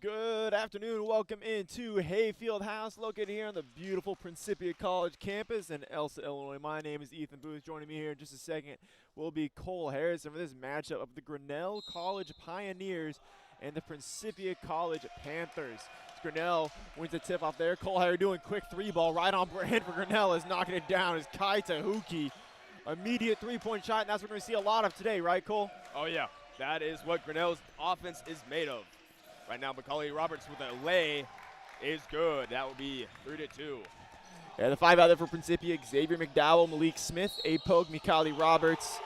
Good afternoon. Welcome into Hayfield House, located here on the beautiful Principia College campus in Elsa, Illinois. My name is Ethan Booth. Joining me here in just a second will be Cole Harrison for this matchup of the Grinnell College Pioneers and the Principia College Panthers. Grinnell wins the tip off there. Cole, how you doing? Quick three ball right on brand for Grinnell is knocking it down is Kai Tahuki. Immediate three-point shot, and that's what we're going to see a lot of today, right, Cole? Oh, yeah. That is what Grinnell's offense is made of. Right now, Macaulay Roberts with a lay is good. That will be 3-2. Yeah, the five out there for Principia: Xavier McDowell, Malik Smith, Pogue, Macaulay Roberts,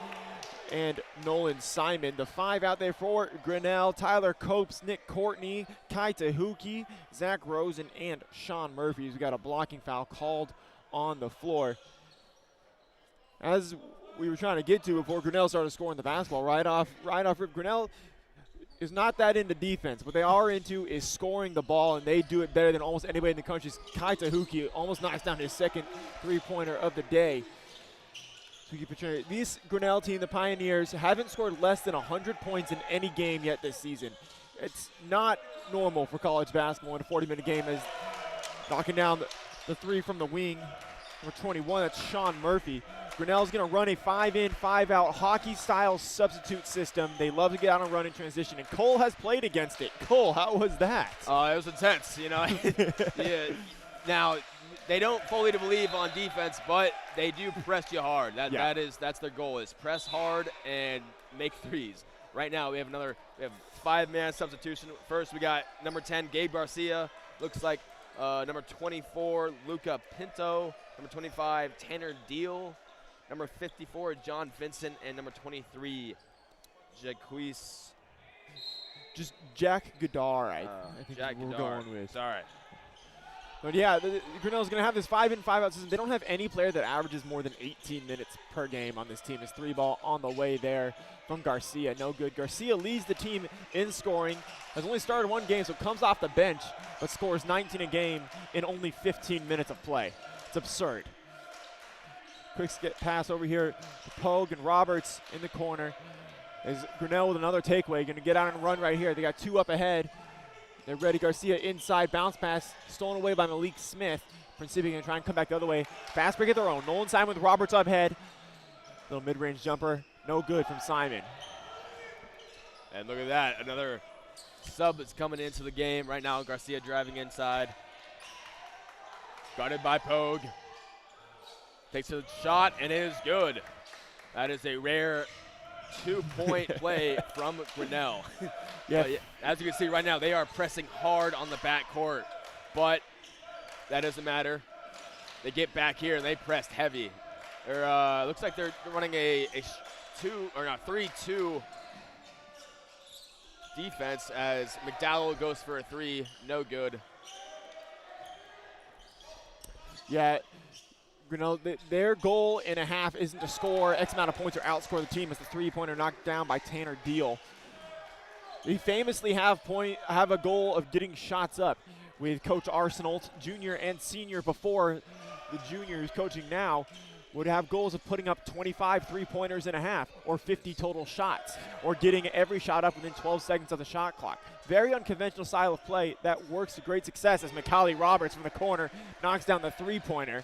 and Nolan Simon. The five out there for Grinnell: Tyler Copes, Nick Courtney, Kai Tahuki, Zach Rosen, and Sean Murphy. We got a blocking foul called on the floor. As we were trying to get to before Grinnell started scoring the basketball, right off rip, Grinnell is not that into defense. What they are into is scoring the ball, and they do it better than almost anybody in the country. Kai Tahuki almost knocks down his second three-pointer of the day. These Grinnell team, the Pioneers, haven't scored less than 100 points in any game yet this season. It's not normal for college basketball in a 40-minute game, as knocking down the three from the wing. Number 21, that's Sean Murphy. Grinnell's going to run a 5-in, 5-out hockey-style substitute system. They love to get out and run in transition, and Cole has played against it. Cole, how was that? It was intense, you know. Yeah. Now, they don't fully believe on defense, but they do press you hard. That's their goal, is press hard and make threes. Right now, we have five-man substitution. First, we got number 10, Gabe Garcia. Looks like number 24, Luca Pinto. Number 25, Tanner Deal. Number 54, John Vincent. And number 23, Jaquise. Just Jack Goddard, I think Jack we're Goddard. going with. All right. But yeah, Grinnell's going to have this 5-in, 5-out system. They don't have any player that averages more than 18 minutes per game on this team. This three ball on the way there from Garcia. No good. Garcia leads the team in scoring. Has only started one game, so comes off the bench, but scores 19 a game in only 15 minutes of play. It's absurd. Quick pass over here to Pogue and Roberts in the corner. Is Grinnell with another takeaway. Going to get out and run right here. They got two up ahead. They're ready. Garcia inside. Bounce pass stolen away by Malik Smith. Principia going to try and come back the other way. Fast break at their own. Nolan Simon with Roberts up ahead. Little mid-range jumper. No good from Simon. And look at that. Another sub is coming into the game. Right now, Garcia driving inside. Guarded by Pogue. Takes a shot, and it is good. That is a rare two-point play from Grinnell. Yeah. As you can see right now, they are pressing hard on the backcourt, but that doesn't matter. They get back here, and they pressed heavy. Looks like they're running a 3-2 defense as McDowell goes for a three. No good. Yeah, Grinnell, their goal in a half isn't to score X amount of points or outscore the team. It's the three-pointer knocked down by Tanner Deal. They famously have a goal of getting shots up with Coach Arsenault, junior and senior before. The junior who's coaching now would have goals of putting up 25 three-pointers in a half, or 50 total shots, or getting every shot up within 12 seconds of the shot clock. Very unconventional style of play that works to great success as Macaulay Roberts from the corner knocks down the three-pointer.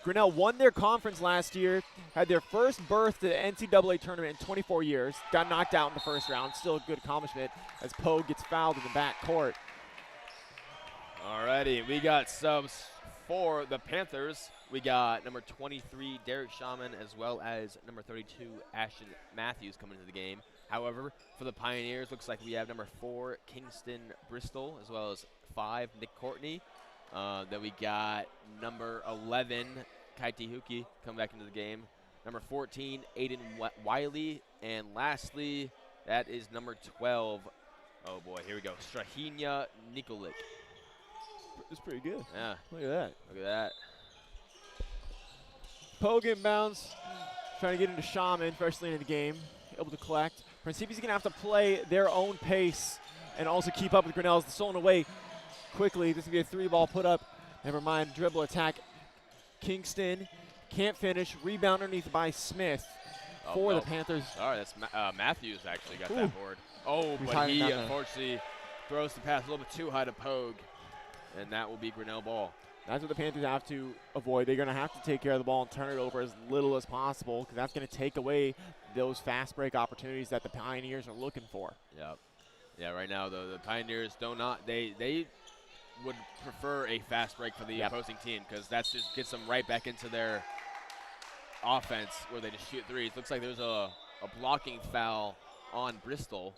Grinnell won their conference last year, had their first berth to the NCAA tournament in 24 years, got knocked out in the first round. Still a good accomplishment as Pogue gets fouled in the backcourt. Alrighty, we got subs for the Panthers. We got number 23, Derek Shaman, as well as number 32, Ashton Matthews coming into the game. However, for the Pioneers, looks like we have number 4, Kingston Bristol, as well as 5, Nick Courtney. Then we got number 11, Kai Tahuki, come back into the game. Number 14, Aiden Wiley. And lastly, that is number 12. Oh, boy, here we go. Strahinia Nikolic. It's pretty good. Yeah. Look at that. Look at that. Pogue inbounds, trying to get into Shaman, freshly in the game, able to collect. Principia's going to have to play their own pace and also keep up with Grinnell's. Stolen away quickly. This is going to be a three-ball put up. Never mind, dribble attack. Kingston can't finish. Rebound underneath by Smith for the Panthers. All right, that's Matthews actually got that board. Oh, but he unfortunately throws the pass a little bit too high to Pogue, and that will be Grinnell ball. That's what the Panthers have to avoid. They're going to have to take care of the ball and turn it over as little as possible because that's going to take away those fast break opportunities that the Pioneers are looking for. Yep. Yeah, right now, though, the Pioneers they would prefer a fast break for the opposing team because that just gets them right back into their offense where they just shoot threes. Looks like there's a blocking foul on Bristol.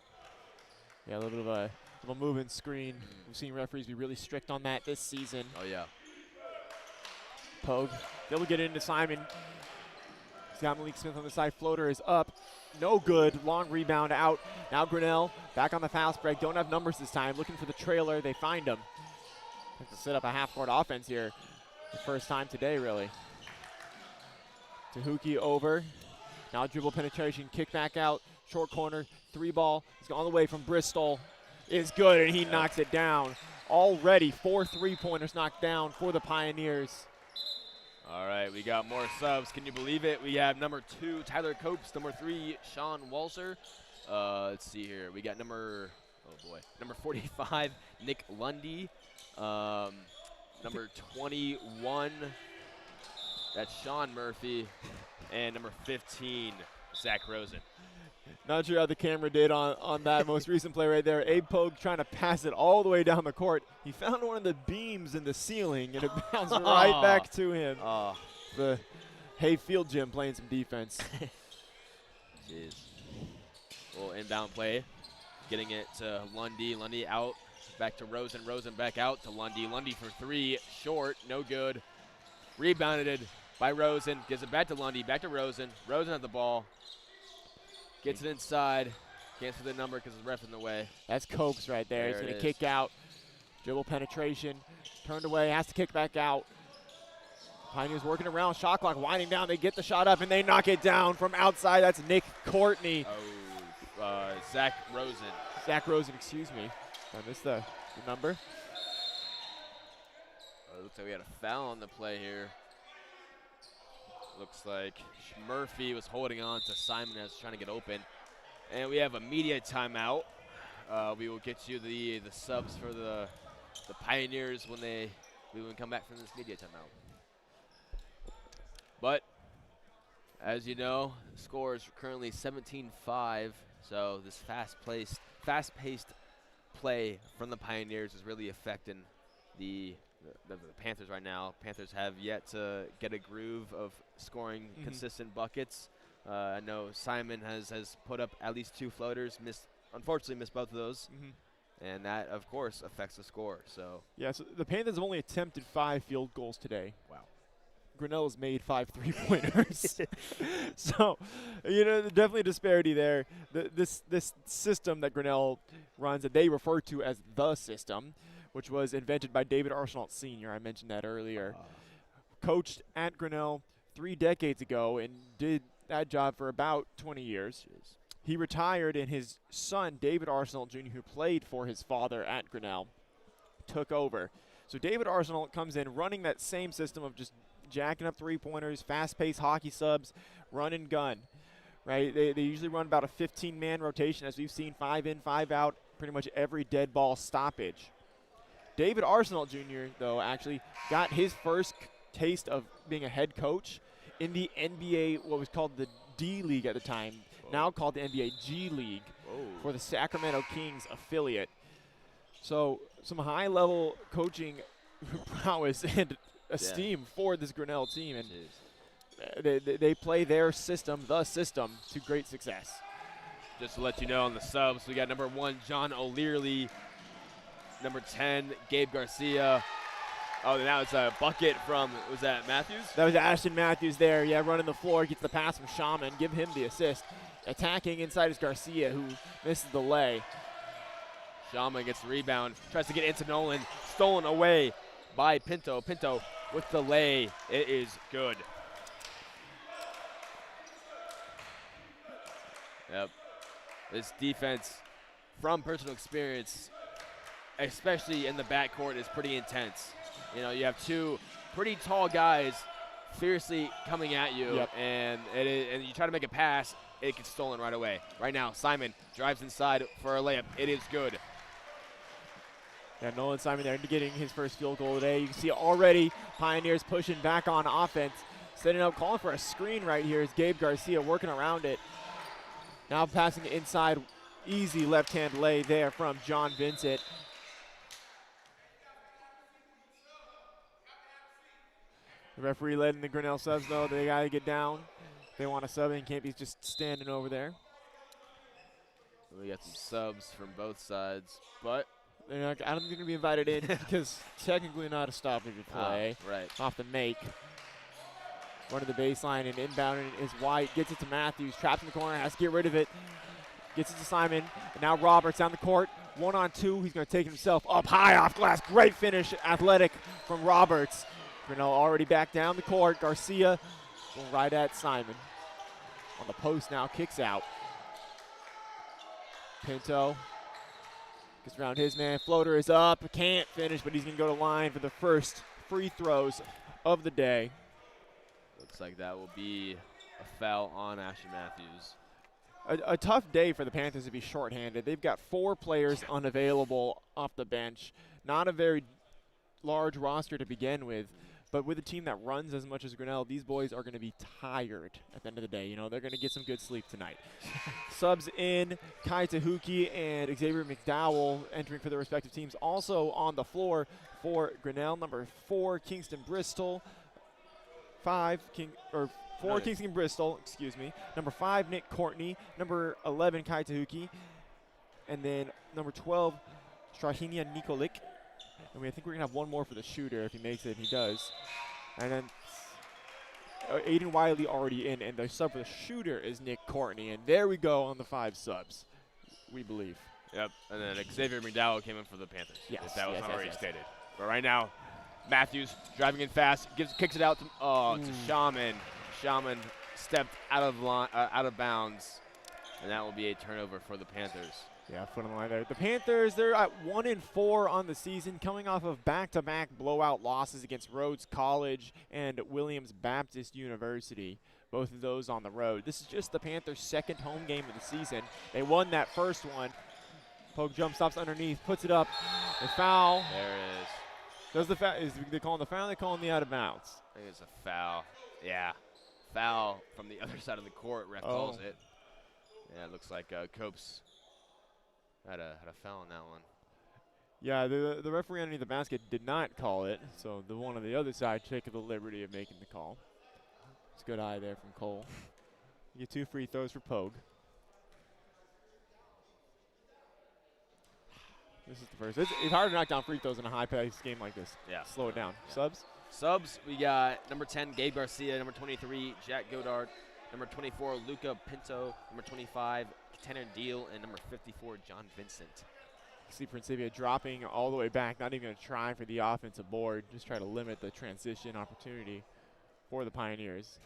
Yeah, a little bit of a movement screen. We've seen referees be really strict on that this season. Oh, yeah. Pogue, they'll get into Simon. He's got Malik Smith on the side. Floater is up. No good. Long rebound out. Now Grinnell back on the fast break. Don't have numbers this time. Looking for the trailer. They find him. Have to set up a half-court offense here. The first time today, really. Tahuki over. Now dribble penetration. Kick back out. Short corner. 3-ball. He's on the way from Bristol. Is good, and he knocks it down. Already 4 3-pointers knocked down for the Pioneers. All right, we got more subs. Can you believe it? We have number 2, Tyler Copes. Number 3, Sean Walser. Let's see here. We got number 45, Nick Lundy. Number 21, that's Sean Murphy. And number 15, Zach Rosen. Not sure how the camera did on that most recent play right there. Abe Pogue trying to pass it all the way down the court. He found one of the beams in the ceiling, and it bounced right back to him. The Hayfield Gym playing some defense. Jeez. Little inbound play. Getting it to Lundy. Lundy out. Back to Rosen. Rosen back out to Lundy. Lundy for 3. Short. No good. Rebounded by Rosen. Gives it back to Lundy. Back to Rosen. Rosen at the ball. Gets it inside. Can't see the number because the ref's in the way. That's Copes right there. He's going to kick out. Dribble penetration. Turned away. Has to kick back out. Pioneers working around. Shot clock winding down. They get the shot up, and they knock it down from outside. That's Nick Courtney. Zach Rosen. Zach Rosen, excuse me. I missed the number. Looks like we had a foul on the play here. Looks like Murphy was holding on to Simon as trying to get open. And we have a media timeout. We will get you the subs for the Pioneers when we come back from this media timeout. But as you know, the score is currently 17-5. So this fast-paced play from the Pioneers is really affecting the Panthers right now. Panthers have yet to get a groove of scoring consistent buckets. I know Simon has put up at least 2 floaters, unfortunately missed both of those, and that, of course, affects the score. So so the Panthers have only attempted 5 field goals today. Wow. Grinnell has made 5 3-pointers. So, definitely a disparity there. This system that Grinnell runs that they refer to as the system, which was invented by David Arsenault Sr. I mentioned that earlier. Coached at Grinnell 3 decades ago and did that job for about 20 years. Jeez. He retired, and his son, David Arsenault Jr., who played for his father at Grinnell, took over. So David Arsenault comes in running that same system of just jacking up 3-pointers, fast-paced hockey subs, run and gun. Right? They usually run about a 15-man rotation, as we've seen, 5 in, 5 out, pretty much every dead ball stoppage. David Arsenault Jr., though, actually got his first taste of being a head coach in the NBA, what was called the D League at the time, now called the NBA G League, for the Sacramento Kings affiliate. So some high-level coaching prowess and esteem for this Grinnell team, and they play their system, the system, to great success. Just to let you know on the subs, we got number 1, John O'Leary. Number 10, Gabe Garcia. Oh, and now it's a bucket from, was that Matthews? That was Ashton Matthews there. Yeah, running the floor, gets the pass from Shaman, give him the assist. Attacking inside is Garcia, who misses the lay. Shaman gets the rebound, tries to get into Nolan, stolen away by Pinto. Pinto with the lay. It is good. Yep. This defense, from personal experience, especially in the backcourt, is pretty intense. You have 2 pretty tall guys fiercely coming at you, and you try to make a pass, it gets stolen right away. Right now, Simon drives inside for a layup. It is good. Yeah, Nolan Simon there getting his first field goal today. You can see already Pioneers pushing back on offense, setting up, calling for a screen right here as Gabe Garcia working around it. Now passing it inside, easy left-hand lay there from John Vincent. The referee letting the Grinnell subs know they got to get down. They want a sub and can't be just standing over there. We got some subs from both sides, but they're not, I don't think they're going to be invited in because technically not a stoppage play. Right. Off the make. Running the baseline and inbounding is White. Gets it to Matthews. Trapped in the corner. Has to get rid of it. Gets it to Simon. And now Roberts down the court. 1-on-2. He's going to take it himself up high off glass. Great finish. Athletic from Roberts. Grinnell already back down the court. Garcia going right at Simon. On the post now. Kicks out. Pinto gets around his man. Floater is up. Can't finish, but he's going to go to line for the first free throws of the day. Looks like that will be a foul on Ashton Matthews. A tough day for the Panthers to be shorthanded. They've got 4 players unavailable off the bench. Not a very large roster to begin with, but with a team that runs as much as Grinnell, these boys are going to be tired at the end of the day. You know, they're going to get some good sleep tonight. Subs in, Kai Tahuki and Xavier McDowell entering for their respective teams. Also on the floor for Grinnell, number 4, Kingston Bristol. 4 Kingston Bristol, excuse me. Number 5, Nick Courtney. Number 11, Kai Tahuki. And then number 12, Strahinia Nikolic. And I think we're going to have one more for the shooter if he makes it, and he does. And then Aiden Wiley already in, and the sub for the shooter is Nick Courtney. And there we go on the 5 subs, we believe. Yep, and then Xavier McDowell came in for the Panthers. Yes, if that was yes, already yes. stated. But right now, Matthews driving in fast, kicks it out to Shaman. Shaman stepped out of bounds, and that will be a turnover for the Panthers. Yeah, foot on the line there. The Panthers, they're at 1-4 on the season, coming off of back-to-back blowout losses against Rhodes College and Williams Baptist University. Both of those on the road. This is just the Panthers' second home game of the season. They won that first one. Pogue jump stops underneath, puts it up. A foul. There it is. Does the foul? Is they calling the foul? They calling the out of bounds? I think it's a foul. Yeah, foul from the other side of the court. Ref calls it. Yeah, it looks like Copes had a foul on that one. Yeah, the referee underneath the basket did not call it, so the one on the other side took the liberty of making the call. It's a good eye there from Cole. You get 2 free throws for Pogue. This is the first. It's hard to knock down free throws in a high-paced game like this. Yeah. Slow it down. Yeah. Subs? Subs, we got number 10, Gabe Garcia, number 23, Jack Godard, number 24, Luca Pinto, number 25, Tanner Deal, and number 54, John Vincent. You see Principia dropping all the way back, not even going to try for the offensive board, just try to limit the transition opportunity for the Pioneers.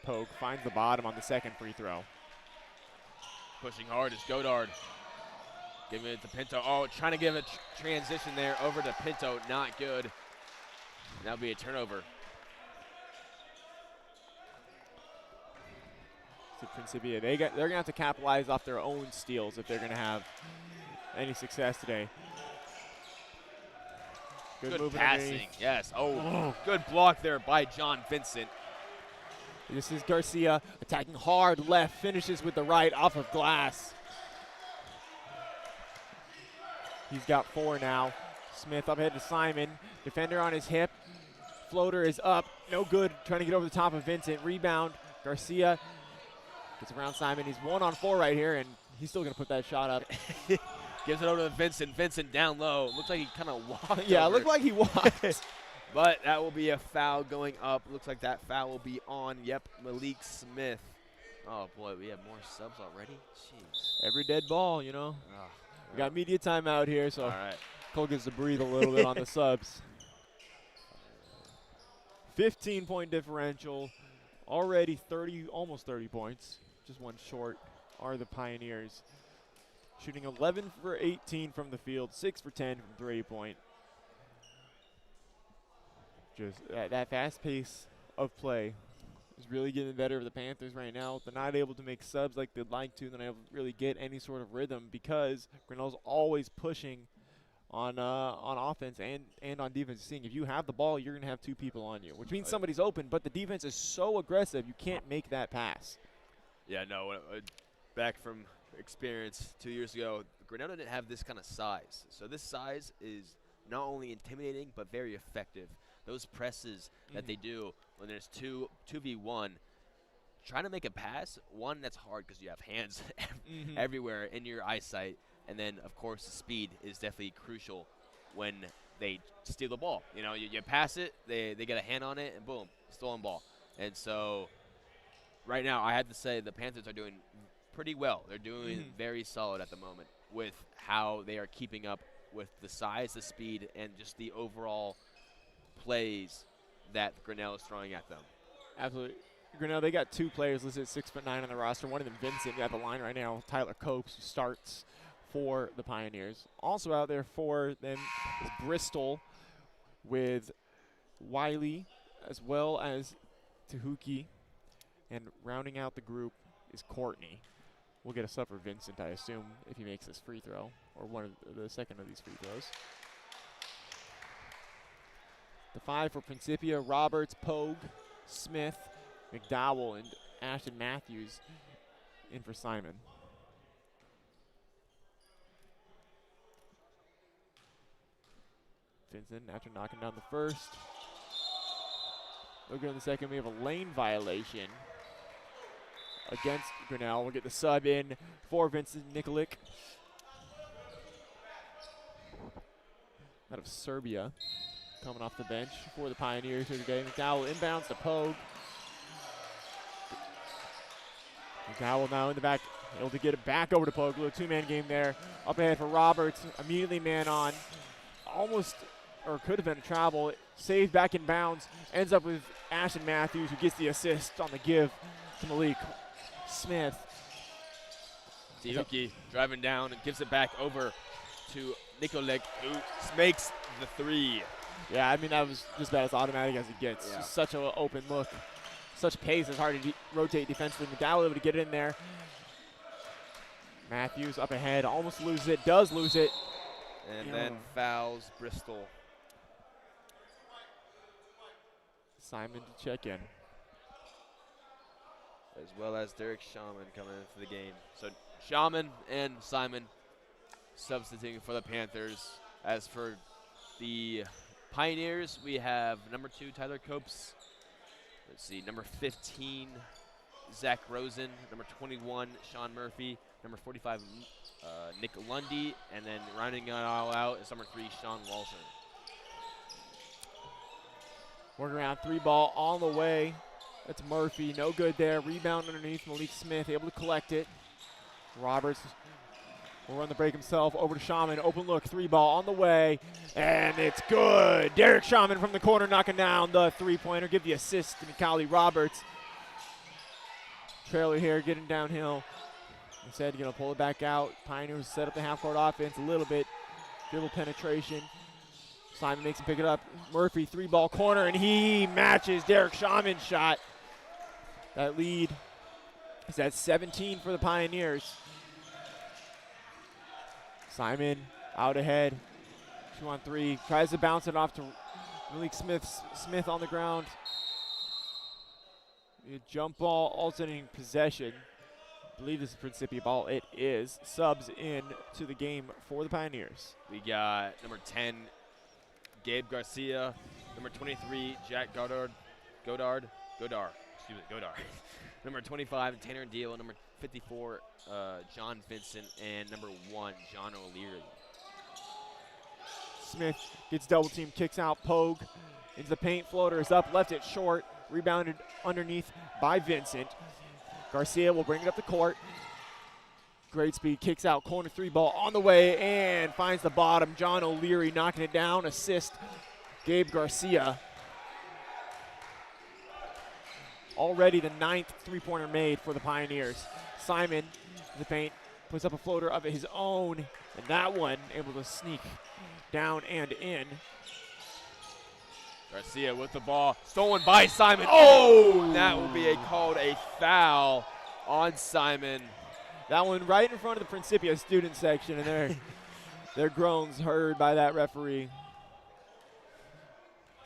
Pogue finds the bottom on the second free throw. Pushing hard is Godard. Giving it to Pinto. Oh, trying to give a transition there over to Pinto. Not good. That'll be a turnover. So Principia, they're going to have to capitalize off their own steals if they're going to have any success today. Good movement passing. underneath. Yes. Oh, good block there by John Vincent. This is Garcia attacking hard left, finishes with the right off of glass. He's got 4 now. Smith up ahead to Simon. Defender on his hip. Floater is up. No good. Trying to get over the top of Vincent. Rebound. Garcia gets around Simon. He's 1-on-4 right here, and he's still going to put that shot up. Gives it over to Vincent. Vincent down low. Looks like he kind of walked Yeah, it over. looked like he walked. But that will be a foul going up. Looks like that foul will be on, Malik Smith. Oh, boy, we have more subs already? Jeez. Every dead ball, you know. Oh, We got media time out here, so all right. Cole gets to breathe a little bit on the subs. 15-point differential. Already 30, almost 30 points. Just one short are the Pioneers. Shooting 11 for 18 from the field, 6 for 10 from 3-point. Just that fast pace of play is really getting the better of the Panthers right now. They're not able to make subs like they'd like to. They're not able to really get any sort of rhythm because Grinnell's always pushing on offense and on defense. Seeing if you have the ball, you're going to have 2 people on you, which means somebody's open, but the defense is so aggressive, you can't make that pass. Yeah, no, back from experience 2 years ago, Grinnell didn't have this kind of size. So this size is not only intimidating, but very effective. Those presses that they do when there's 2v1, trying to make a pass, one, that's hard because you have hands everywhere in your eyesight. And then, of course, the speed is definitely crucial when they steal the ball. You know, you pass it, they get a hand on it, and boom, stolen ball. And so right now, I had to say the Panthers are doing pretty well. They're doing very solid at the moment with how they are keeping up with the size, the speed, and just the overall plays that Grinnell is throwing at them. Absolutely. Grinnell, they got 2 players listed at 6'9" on the roster. One of them, Vincent, got the line right now. Tyler Copes, who starts for the Pioneers. Also out there for them is Bristol with Wiley as well as Tahuki. And rounding out the group is Courtney. We'll get a sub for Vincent, I assume, if he makes this free throw, or one of the second of these free throws. The 5 for Principia, Roberts, Pogue, Smith, McDowell, and Ashton Matthews in for Simon. Vincent, after knocking down the first. We'll go in the second. We have a lane violation against Grinnell. We'll get the sub in for Vincent Nikolic out of Serbia, coming off the bench for the Pioneers here today. McDowell inbounds to Pogue. McDowell now in the back, able to get it back over to Pogue. A little 2-man game there. Up ahead for Roberts, immediately man on. Almost, or could have been a travel. Saved back in bounds. Ends up with Ashton Matthews, who gets the assist on the give to Malik Smith. Tiuki driving down and gives it back over to Nikolic, who makes the 3. Yeah, I mean, that was just about as automatic as it gets. Yeah. Just such an open look. Such pace, it's hard to rotate defensively. McDowell able to get it in there. Matthews up ahead, almost loses it, does lose it. And then fouls Bristol. Simon to check in. As well as Derek Shaman coming into the game. So Shaman and Simon substituting for the Panthers. As for the Pioneers, we have number 2, Tyler Copes. Let's see, number 15, Zach Rosen. Number 21, Sean Murphy. Number 45, Nick Lundy. And then rounding it all out is number 3, Sean Walton. Working around 3 ball on the way. That's Murphy, no good there. Rebound underneath, Malik Smith able to collect it. Roberts will run the break himself over to Shaman. Open look, 3 ball on the way, and it's good. Derek Shaman from the corner knocking down the 3-pointer. Give the assist to Mikali Roberts. Trailer here getting downhill. Instead, going to pull it back out. Pioneers set up the half-court offense a little bit. Dribble penetration. Simon makes him pick it up. Murphy, 3-ball corner, and he matches Derek Shaman's shot. That lead is at 17 for the Pioneers. Simon out ahead. 2-on-3. Tries to bounce it off to Malik Smith. Smith on the ground. A jump ball alternating possession. I believe this is Principia ball. It is. Subs in to the game for the Pioneers. We got number 10, Gabe Garcia. Number 23, Jack Godard. Number 25, Tanner Deal. Number 54, John Vincent. And number 1, John O'Leary. Smith gets double team, kicks out Pogue into the paint. Floater is up, left it short. Rebounded underneath by Vincent. Garcia will bring it up the court. Great speed, kicks out, corner 3-ball on the way and finds the bottom. John O'Leary knocking it down. Assist, Gabe Garcia. Already the 9th 3-pointer made for the Pioneers. Simon in the paint puts up a floater of his own, and that one able to sneak down and in. Garcia with the ball, stolen by Simon. Oh! That will be called a foul on Simon. That one right in front of the Principia student section, and they're Their groans heard by that referee.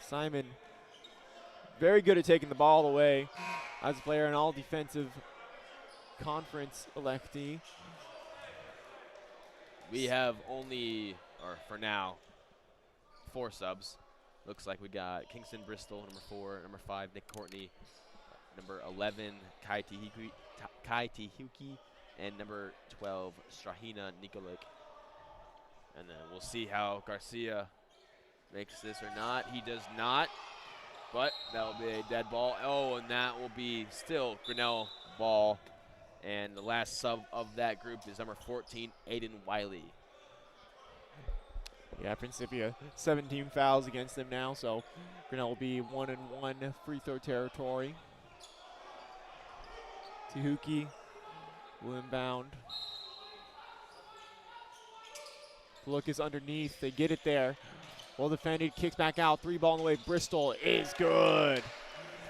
Simon, very good at taking the ball away as a player, an all-defensive conference electee. We have only, or for now, 4 subs. Looks like we got Kingston Bristol, number 4, number 5, Nick Courtney, number 11, Kai Tihuki, and number 12, Strahina Nikolic. And then we'll see how Garcia makes this or not. He does not, but that will be a dead ball. Oh, and that will be still Grinnell ball. And the last sub of that group is number 14, Aiden Wiley. Yeah, Principia, 17 fouls against them now, so Grinnell will be 1-1 free throw territory. Tihuki will inbound. Look is underneath. They get it there. Well defended, kicks back out. 3-ball in the way. Bristol is good.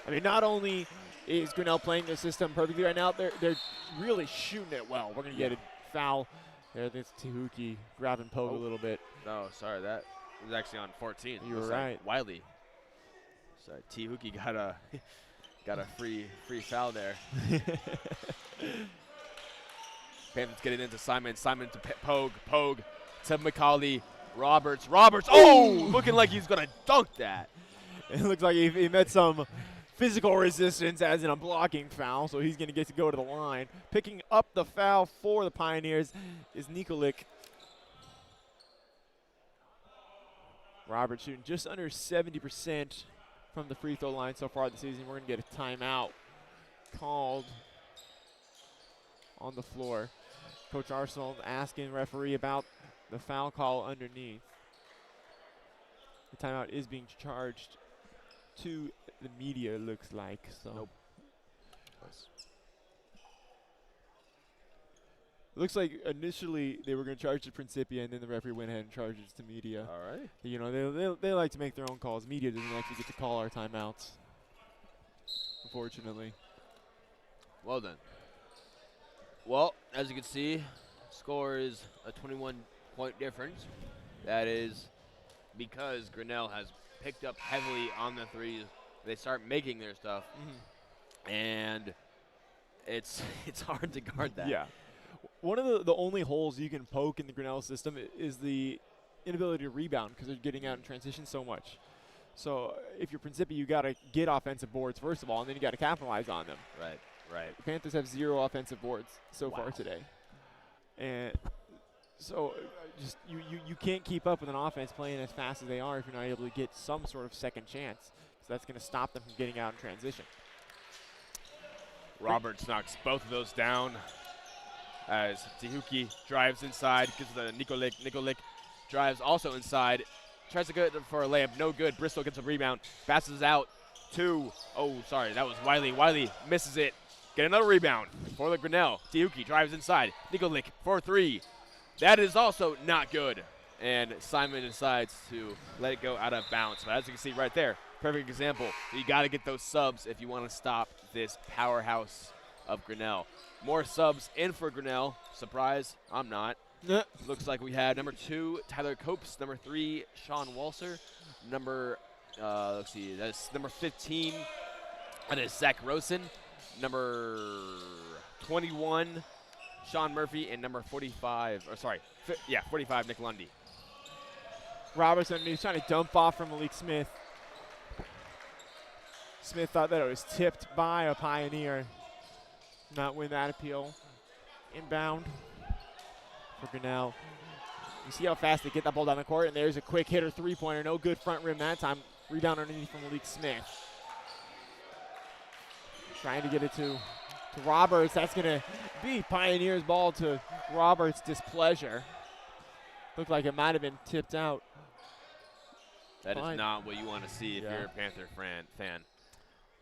I mean, not only is Grinnell playing their system perfectly right now, they're really shooting it well. We're going to get a foul there. That's Tihuki grab and poke a little bit. No, sorry, that was actually on 14. You were right. Wiley. So Tihuki got a free foul there. Panthers getting into Simon. Simon to Pogue to McCauley. Roberts. Oh, looking like he's going to dunk that. It looks like he met some physical resistance as in a blocking foul, so he's going to get to go to the line. Picking up the foul for the Pioneers is Nikolic. Roberts shooting just under 70% from the free throw line so far this season. We're going to get a timeout called on the floor. Coach Arsenal asking the referee about the foul call underneath. The timeout is being charged to the media, it looks like. So nope. It looks like initially they were going to charge to Principia, and then the referee went ahead and charged it to media. All right. You know, they like to make their own calls. Media doesn't actually get to call our timeouts, unfortunately. Well done. Well, as you can see, score is a 21-point difference. That is because Grinnell has picked up heavily on the threes. They start making their stuff, and it's hard to guard that. Yeah. One of the only holes you can poke in the Grinnell system is the inability to rebound because they're getting out in transition so much. So if you're Principia, you got to get offensive boards first of all, and then you got to capitalize on them. Right. The Panthers have 0 offensive boards so far today, and so just you can't keep up with an offense playing as fast as they are if you're not able to get some sort of second chance. So that's going to stop them from getting out in transition. Roberts knocks both of those down as Tihuki drives inside, gives the Nikolic. Nikolic drives also inside, tries to go for a layup, no good. Bristol gets a rebound, passes out to, that was Wiley. Wiley misses it. Get another rebound for the Grinnell. Tihuki drives inside. Nikolic for 3. That is also not good. And Simon decides to let it go out of bounds. But as you can see right there, perfect example. You got to get those subs if you want to stop this powerhouse of Grinnell. More subs in for Grinnell. Surprise, I'm not. Looks like we had number 2, Tyler Copes. Number 3, Sean Walser. Number, that's number 15. That is Zach Rosen. Number 21, Sean Murphy. And number 45, 45, Nick Lundy. Robertson, he's trying to dump off from Malik Smith. Smith thought that it was tipped by a Pioneer. Not win that appeal. Inbound for Grinnell. You see how fast they get that ball down the court, and there's a quick hitter 3-pointer. No good front rim that time. Rebound underneath from Malik Smith. Trying to get it to Roberts. That's going to be Pioneers' ball to Roberts' displeasure. Looked like it might have been tipped out. That is not what you want to see if you're a Panther fan.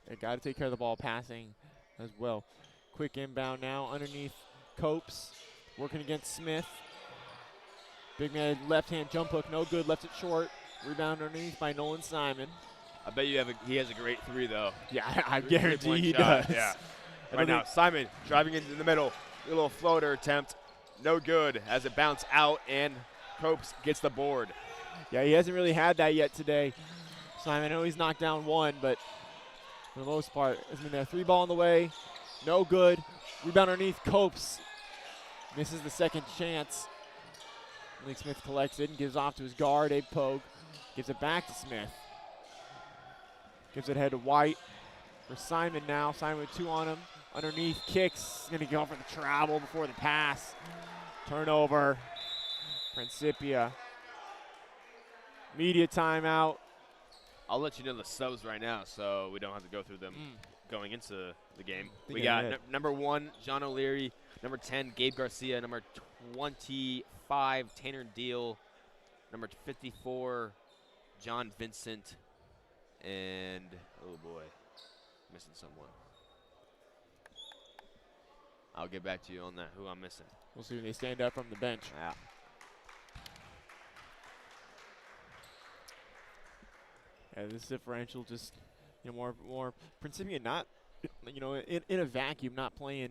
They got to take care of the ball passing as well. Quick inbound now underneath Copes. Working against Smith. Big man left-hand jump hook. No good. Left it short. Rebound underneath by Nolan Simon. I bet he has a great 3, though. Yeah, I guarantee he does. Yeah. Right now, Simon driving into the middle. A little floater attempt. No good as it bounced out, and Copes gets the board. Yeah, he hasn't really had that yet today. Simon, I know he's knocked down one, but for the most part, has been there. 3 ball on the way. No good. Rebound underneath. Copes misses the second chance. Malik Smith collects it and gives off to his guard, Abe Pogue. Gives it back to Smith. Gives it ahead to White for Simon now. Simon with 2 on him. Underneath, kicks. Going to go for the travel before the pass. Turnover. Principia. Media timeout. I'll let you know the subs right now so we don't have to go through them going into the game. Think We I got did. number 1, John O'Leary. Number 10, Gabe Garcia. Number 25, Tanner Deal. Number 54, John Vincent. And, oh boy, missing someone. I'll get back to you on that, who I'm missing. We'll see when they stand up from the bench. Yeah. Yeah, this differential just, more Principia not, in a vacuum, not playing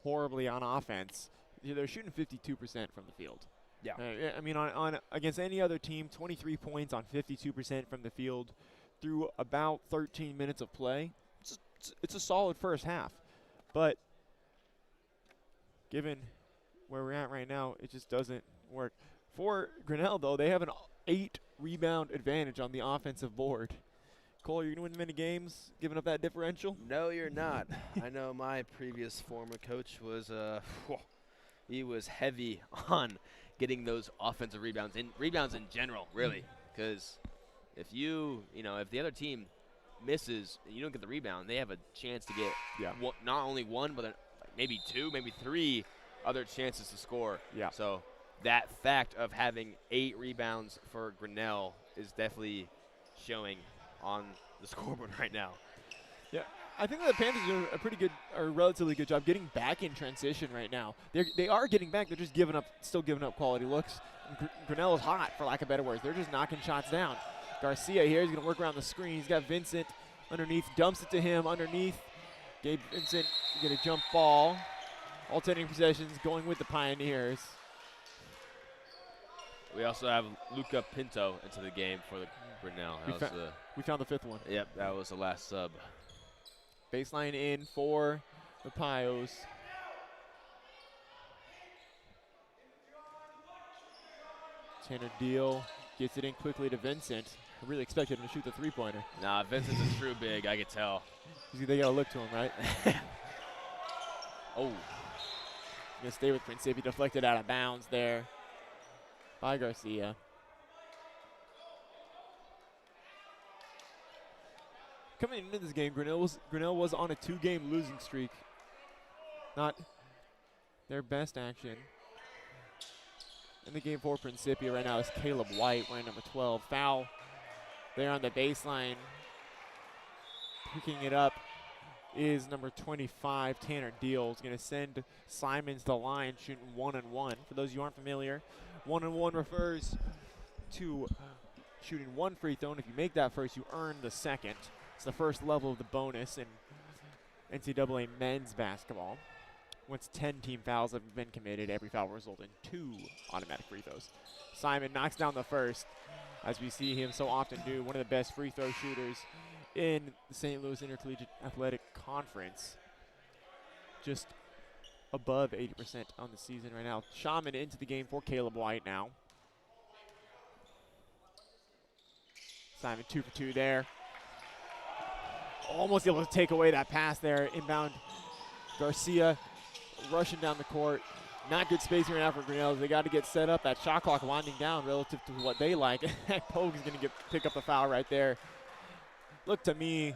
horribly on offense. They're shooting 52% from the field. Yeah. I mean, on against any other team, 23 points on 52% from the field through about 13 minutes of play. It's a solid first half, but given where we're at right now, it just doesn't work. For Grinnell, though, they have an 8 rebound advantage on the offensive board. Cole, you're going to win many games giving up that differential? No, you're not. I know my previous former coach was He was heavy on getting those offensive rebounds in general, really, because if if the other team misses and you don't get the rebound, they have a chance to get not only one, but maybe 2, maybe 3 other chances to score. Yeah. So that fact of having 8 rebounds for Grinnell is definitely showing on the scoreboard right now. Yeah, I think that the Panthers do a relatively good job getting back in transition right now. They are getting back. They're just still giving up quality looks. Grinnell is hot, for lack of better words. They're just knocking shots down. Garcia here, he's going to work around the screen. He's got Vincent underneath, dumps it to him underneath. Gabe Vincent get a jump ball. Alternating possessions going with the Pioneers. We also have Luca Pinto into the game for the Grinnell. We found the 5th one. Yep, that was the last sub. Baseline in for the Pios. Tanner Deal gets it in quickly to Vincent. I really expected him to shoot the 3-pointer. Nah, Vincent's a true big, I could tell. They got to look to him, right? Oh. Gonna stay with Principia, deflected out of bounds there by Garcia. Coming into this game, Grinnell was on a 2-game losing streak. Not their best action. In the game for Principia right now is Caleb White, wearing number 12. Foul there on the baseline. Picking it up is number 25, Tanner Deal. Is going to send Simons to the line, shooting 1-and-1. For those of you who aren't familiar, 1-and-1 refers to shooting 1 free throw, and if you make that first, you earn the second. It's the first level of the bonus in NCAA men's basketball. Once 10 team fouls have been committed, every foul will result in 2 automatic free throws. Simon knocks down the first, as we see him so often do, one of the best free throw shooters in the St. Louis Intercollegiate Athletic Conference. Just above 80% on the season right now. Shaman into the game for Caleb White now. Simon 2 for 2 there. Almost able to take away that pass there. Inbound Garcia rushing down the court. Not good spacing right now for Grinnell. They got to get set up. That shot clock winding down relative to what they like. Pogue is going to pick up the foul right there. Looked to me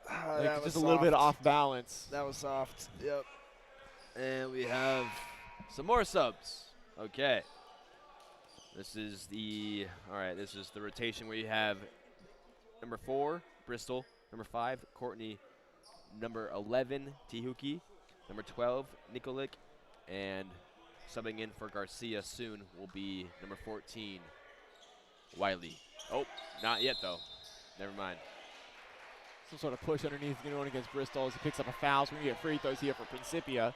like just a little bit off balance. That was soft. Yep. And we have some more subs. Okay. This is the rotation where you have number 4, Bristol, number 5, Courtney, number 11, Tihuki, number 12, Nikolic, and subbing in for Garcia soon will be number 14, Wiley. Oh, not yet though. Never mind. Some sort of push underneath going against Bristol as he picks up a foul. So we're going to get free throws here for Principia.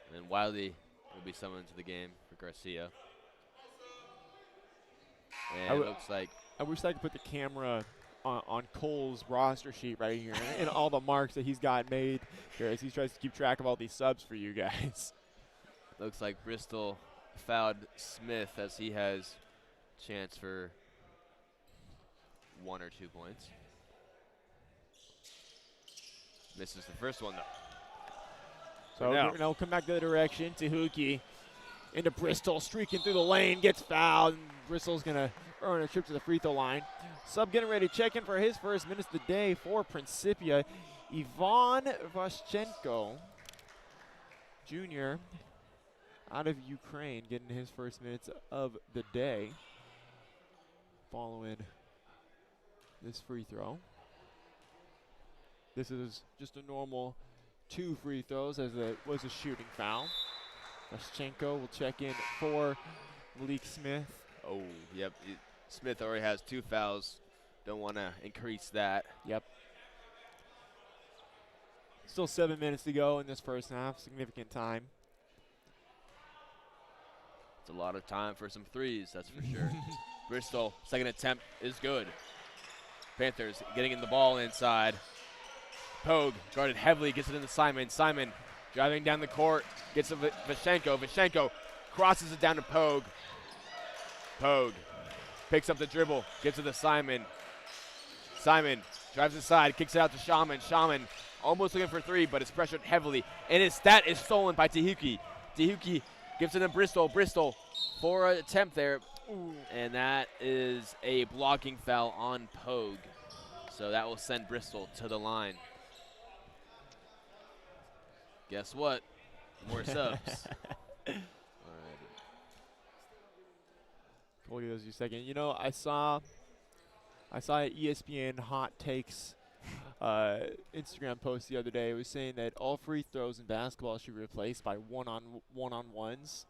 And then Wiley will be summoned to the game for Garcia. And it looks like I wish I could put the camera on Cole's roster sheet right here and all the marks that he's got made here as he tries to keep track of all these subs for you guys. looks like Bristol fouled Smith as he has chance for 1 or 2 points. Misses the first one, though. So Grinnell come back the other direction. Tahuki into Bristol, streaking through the lane, gets fouled. And Bristol's going to earn a trip to the free throw line. Sub getting ready to check in for his first minutes of the day for Principia. Ivan Vaschenko, Jr., out of Ukraine, getting his first minutes of the day following this free throw. This is just a normal 2 free throws as it was a shooting foul. Vaschenko will check in for Malik Smith. Oh, yep. Smith already has 2 fouls. Don't want to increase that. Yep. Still 7 minutes to go in this first half. Significant time. It's a lot of time for some threes, that's for sure. Bristol, second attempt is good. Panthers getting in the ball inside. Pogue guarded heavily, gets it into Simon. Simon driving down the court, gets to Vaschenko. Vaschenko crosses it down to Pogue. Pogue picks up the dribble, gives it to Simon. Simon drives inside, kicks it out to Shaman. Shaman almost looking for 3, but it's pressured heavily. And that is stolen by Tahuki. Tahuki gives it to Bristol. Bristol for an attempt there. Ooh. And that is a blocking foul on Pogue. So that will send Bristol to the line. Guess what? More subs. All right. Cole gives you a second. You know, I saw an ESPN Hot Takes Instagram post the other day. It was saying that all free throws in basketball should be replaced by one-on-ones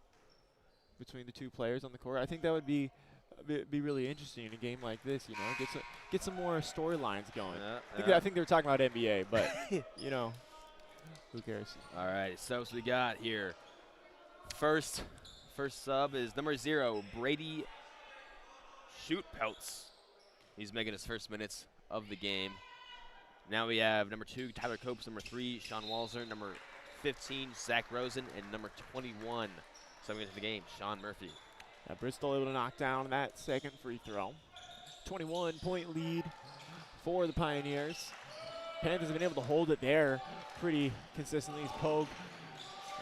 between the 2 players on the court. I think that would be really interesting in a game like this. You know, get some more storylines going. I think they were talking about NBA, but you know, who cares? All right, subs we got here. First sub is number 0, Brady Shootpelts. He's making his first minutes of the game. Now we have number 2, Tyler Copes, number 3, Sean Walzer, number 15, Zach Rosen, and number 21, subbing into the game, Sean Murphy. Bristol able to knock down that second free throw. 21-point lead for the Pioneers. Panthers have been able to hold it there pretty consistently. Pogue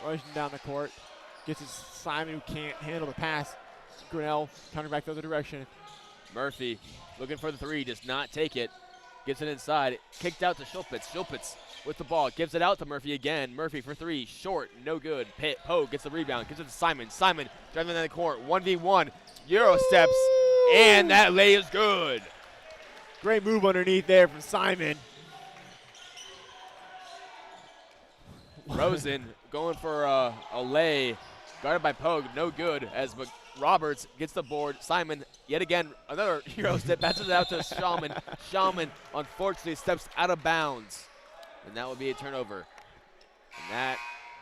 rushing down the court. Gets it to Simon, who can't handle the pass. Grinnell counting back the other direction. Murphy looking for the 3, does not take it. Gets it inside, kicked out to Schulpitz. Schulpitz with the ball, gives it out to Murphy again. Murphy for 3, short, no good. Pogue gets the rebound, gives it to Simon. Simon driving down the court, 1v1, Euro steps, and that lay is good. Great move underneath there from Simon. Rosen going for a lay, guarded by Pogue, no good, as Roberts gets the board. Simon, yet again, another Euro step, passes it out to Shaman. Shaman, unfortunately, steps out of bounds, and that will be a turnover. And that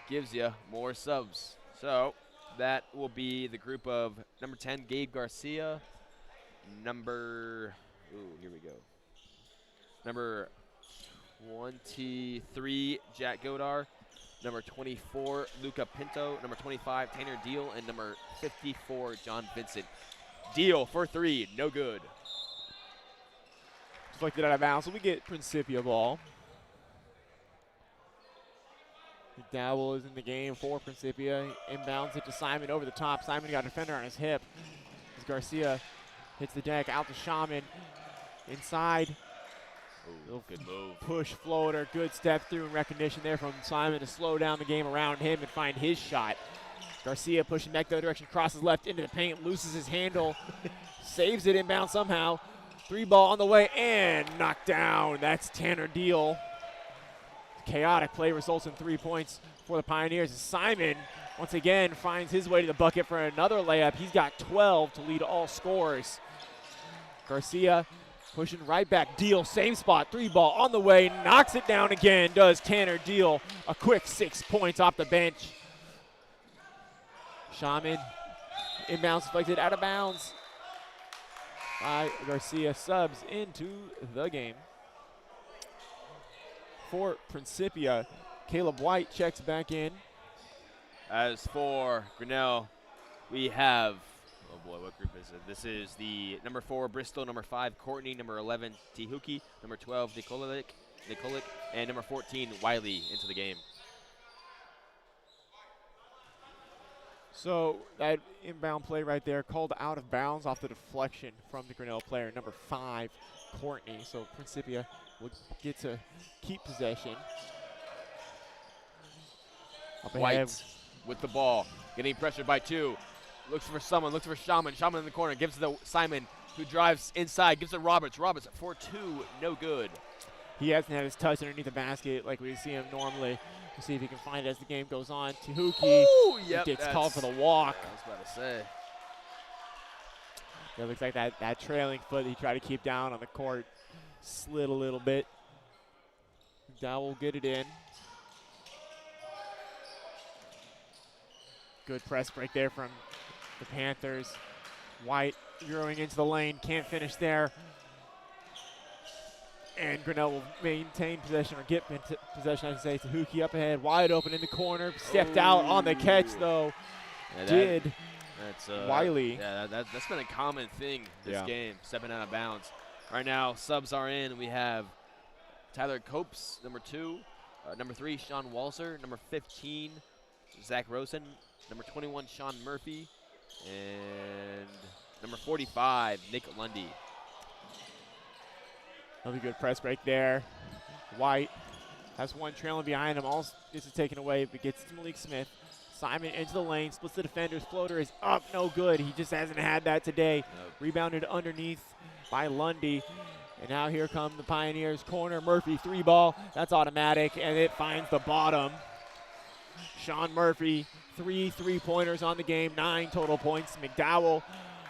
gives you more subs. So that will be the group of number 10, Gabe Garcia, number 23, Jack Godar, number 24, Luca Pinto, number 25, Tanner Deal, and number 54, John Vincent. Deal for 3, no good. Deflected out of bounds, so we get Principia ball. McDowell is in the game for Principia. Inbounds it to Simon over the top. Simon got a defender on his hip. As Garcia hits the deck, out to Shaman. Inside. Ooh, good move. Push floater, good step through and recognition there from Simon to slow down the game around him and find his shot. Garcia pushing back the other direction, crosses left into the paint, loses his handle, saves it inbound somehow. 3 ball on the way and knocked down. That's Tanner Deal. Chaotic play results in 3 points for the Pioneers. Simon once again finds his way to the bucket for another layup. He's got 12 to lead all scorers. Garcia pushing right back. Deal, same spot, 3 ball on the way, knocks it down again, does Tanner Deal. A quick 6 points off the bench. Shaman Inbounds deflected out of bounds by Garcia. Subs into the game. For Principia, Caleb White checks back in. As for Grinnell, we have, oh boy, what group is it? This is the number 4, Bristol, number 5, Courtney, number 11, Tihuki, number 12, Nikolic, and number 14, Wiley into the game. So that inbound play right there called out of bounds off the deflection from the Grinnell player, number 5, Courtney. So Principia will get to keep possession. Up ahead. White with the ball, getting pressured by 2. Looks for someone, looks for Shaman. Shaman in the corner, gives it to Simon, who drives inside, gives it to Roberts. Roberts at 4-2, no good. He hasn't had his touch underneath the basket like we see him normally. We'll see if he can find it as the game goes on. Tihuki gets called for the walk. I was about to say. It looks like that trailing foot he tried to keep down on the court slid a little bit. Dow will get it in. Good press break there from the Panthers. White zeroing into the lane, can't finish there. And Grinnell will maintain possession, or get possession, I should say. Tihuki up ahead, wide open in the corner. Stepped out on the catch, though. Yeah, Did that's Wiley. Yeah, that's been a common thing this game, stepping out of bounds. Right now, subs are in. We have Tyler Copes, number 2. Number 3, Sean Walser. Number 15, Zach Rosen. Number 21, Sean Murphy. And number 45, Nick Lundy. Another good press break there. White has one trailing behind him. All this is taken away, but gets to Malik Smith. Simon into the lane, splits the defenders. Floater is up, no good. He just hasn't had that today. Nope. Rebounded underneath by Lundy. And now here come the Pioneers. Corner, Murphy, 3-ball. That's automatic, and it finds the bottom. Sean Murphy, 3 3-pointers on the game, 9 total points. McDowell